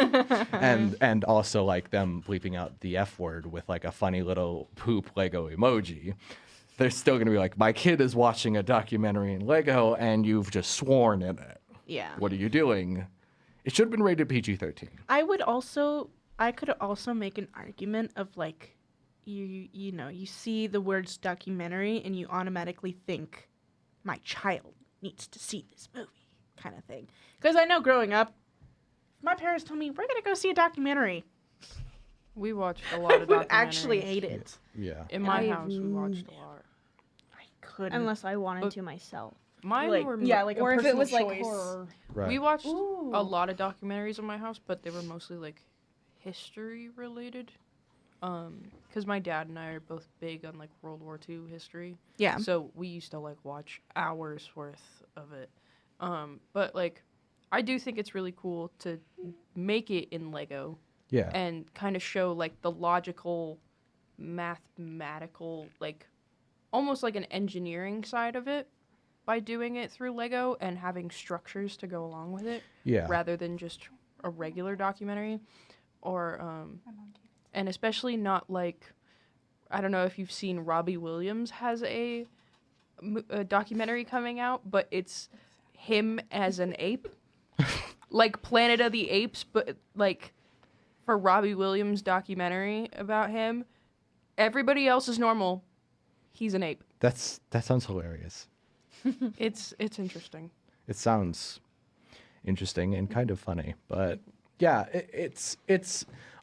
and also like them bleeping out the F word with like a funny little poop Lego emoji. They're still going to be like, my kid is watching a documentary in Lego and you've just sworn in it. Yeah. What are you doing? It should have been rated PG-13. I would also I could also make an argument of like, you know, you see the words documentary and you automatically think, my child needs to see this movie, kind of thing. Because I know growing up, my parents told me we're gonna go see a documentary. We watched a lot of I documentaries. would actually hate it. Yeah. In my I've house, we watched a lot. I couldn't. Unless I wanted But- to myself. Mine like, were yeah, like Or a if it personal was like choice. horror. Right. We watched Ooh. a lot of documentaries in my house, but they were mostly like history related. Because my dad and I are both big on like World War II history, Yeah. so we used to like watch hours worth of it. But like, I do think it's really cool to make it in Lego Yeah. and kind of show like the logical, mathematical, like almost like an engineering side of it by doing it through Lego and having structures to go along with it Yeah. rather than just a regular documentary. Or and especially not like, I don't know if you've seen Robbie Williams has a documentary coming out, but it's him as an ape. Like Planet of the Apes, but like for Robbie Williams documentary about him, everybody else is normal. He's an ape. That sounds hilarious. It's interesting. It sounds interesting and kind of funny, but yeah, it's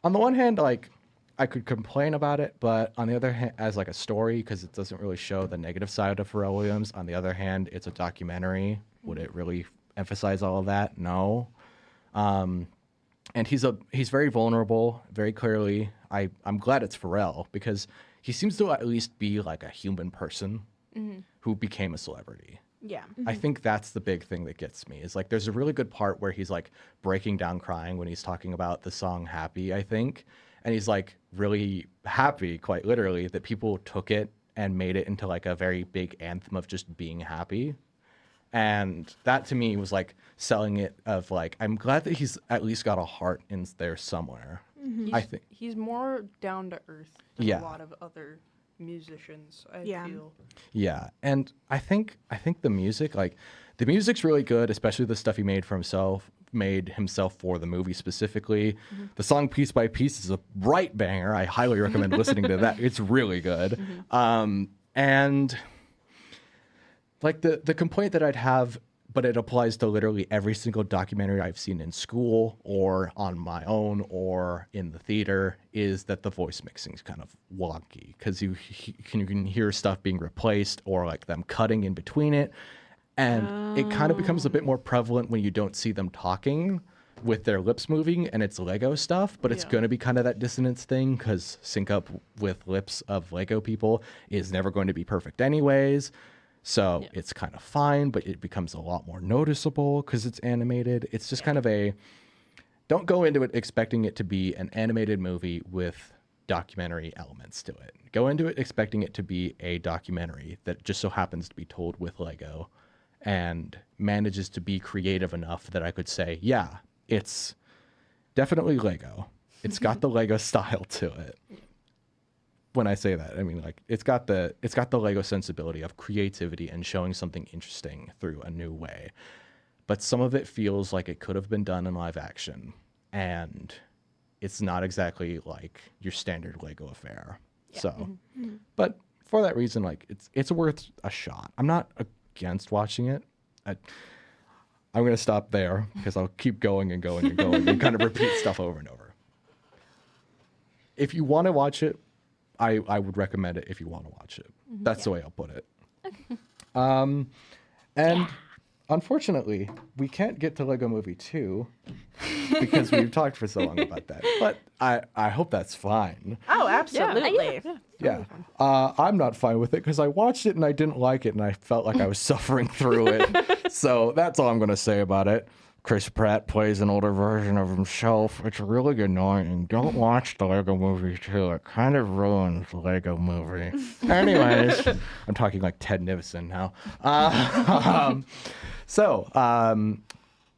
on the one hand, like I could complain about it, but on the other hand, as like a story, because it doesn't really show the negative side of Pharrell Williams. On the other hand, it's a documentary. Would it really emphasize all of that? No. And he's very vulnerable, very clearly. I'm glad it's Pharrell because he seems to at least be like a human person who became a celebrity. Yeah. I think that's the big thing that gets me is like there's a really good part where he's like breaking down crying when he's talking about the song Happy, I think. And he's like really happy, quite literally, that people took it and made it into like a very big anthem of just being happy. And that to me was like selling it of like, I'm glad that he's at least got a heart in there somewhere. I think. He's more down to earth than Yeah. a lot of other musicians, I Yeah. feel. Yeah, and I think the music's really good, especially the stuff he made himself for the movie specifically. The song Piece by Piece is a right banger. I highly recommend listening to that. It's really good. And like the complaint that I'd have, but it applies to literally every single documentary I've seen in school or on my own or in the theater, is that the voice mixing is kind of wonky because you can hear stuff being replaced or like them cutting in between it. And it kind of becomes a bit more prevalent when you don't see them talking with their lips moving and it's Lego stuff, but it's Yeah. going to be kind of that dissonance thing because sync up with lips of Lego people is never going to be perfect anyways. So it's kind of fine, but it becomes a lot more noticeable because it's animated. It's just kind of don't go into it expecting it to be an animated movie with documentary elements to it. Go into it expecting it to be a documentary that just so happens to be told with Lego and manages to be creative enough that I could say, yeah, it's definitely Lego. It's got the Lego style to it. When I say that, I mean like it's got the Lego sensibility of creativity and showing something interesting through a new way. But some of it feels like it could have been done in live action, and it's not exactly like your standard Lego affair. So, but for that reason, like it's worth a shot. I'm not against watching it. I'm gonna stop there because I'll keep going and going and going and kind of repeat stuff over and over. If you want to watch it, I would recommend it if you want to watch it. That's the way I'll put it. And unfortunately, we can't get to Lego Movie 2 because we've talked for so long about that. But I hope that's fine. Oh, absolutely. Yeah. I'm not fine with it because I watched it and I didn't like it and I felt like I was suffering through it. So that's all I'm going to say about it. Chris Pratt plays an older version of himself. It's really annoying. Don't watch the Lego Movie 2. It kind of ruins the Lego Movie. Anyways, I'm talking like Ted Nivison now.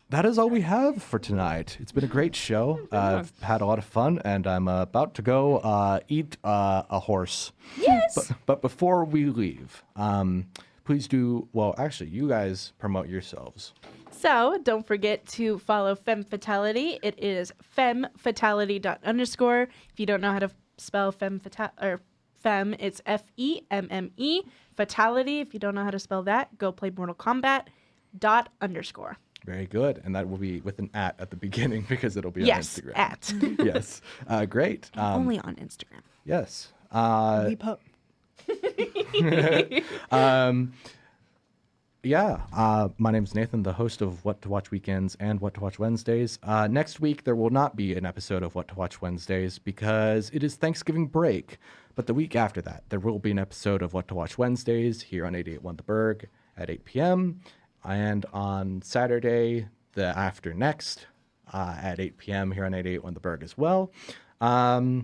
That is all we have for tonight. It's been a great show. I've had a lot of fun, and I'm about to go eat a horse. Yes. But before we leave, please do, well, actually, you guys promote yourselves. So don't forget to follow Femme Fatality. It is femfatality._. If you don't know how to spell femme, it's FEMME. Fatality. If you don't know how to spell that, go play Mortal Kombat. _. Very good. And that will be with an at the beginning because it'll be Yes, on Instagram. at. Yes. Great. Only on Instagram. Yes. Leap up. My name's Nathan, the host of What to Watch Weekends and What to Watch Wednesdays. Next week, there will not be an episode of What to Watch Wednesdays because it is Thanksgiving break. But the week after that, there will be an episode of What to Watch Wednesdays here on 88.1 The Burg at 8 p.m. And on Saturday, the after next, at 8 p.m. here on 88.1 The Burg as well.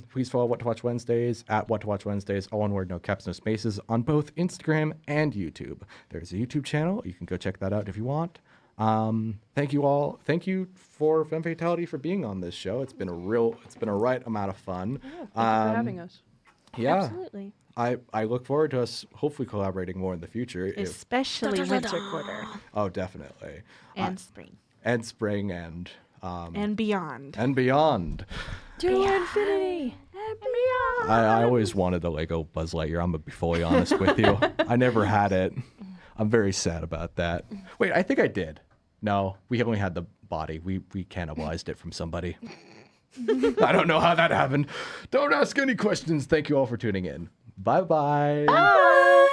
Please follow What to Watch Wednesdays at What to Watch Wednesdays, all one word, no caps, no spaces, on both Instagram and YouTube. There's a YouTube channel. You can go check that out if you want. Thank you all. Thank you for Femme Fatality for being on this show. It's been a right amount of fun. Thank you for having us. Yeah. Absolutely. I look forward to us hopefully collaborating more in the future. Especially winter quarter. Oh, definitely. And spring. And spring and beyond. and beyond. To infinity. I always wanted the Lego Buzz Lightyear. I'm going to be fully honest with you. I never had it. I'm very sad about that. Wait, I think I did. No, we only had the body. We cannibalized it from somebody. I don't know how that happened. Don't ask any questions. Thank you all for tuning in. Bye-bye. Bye.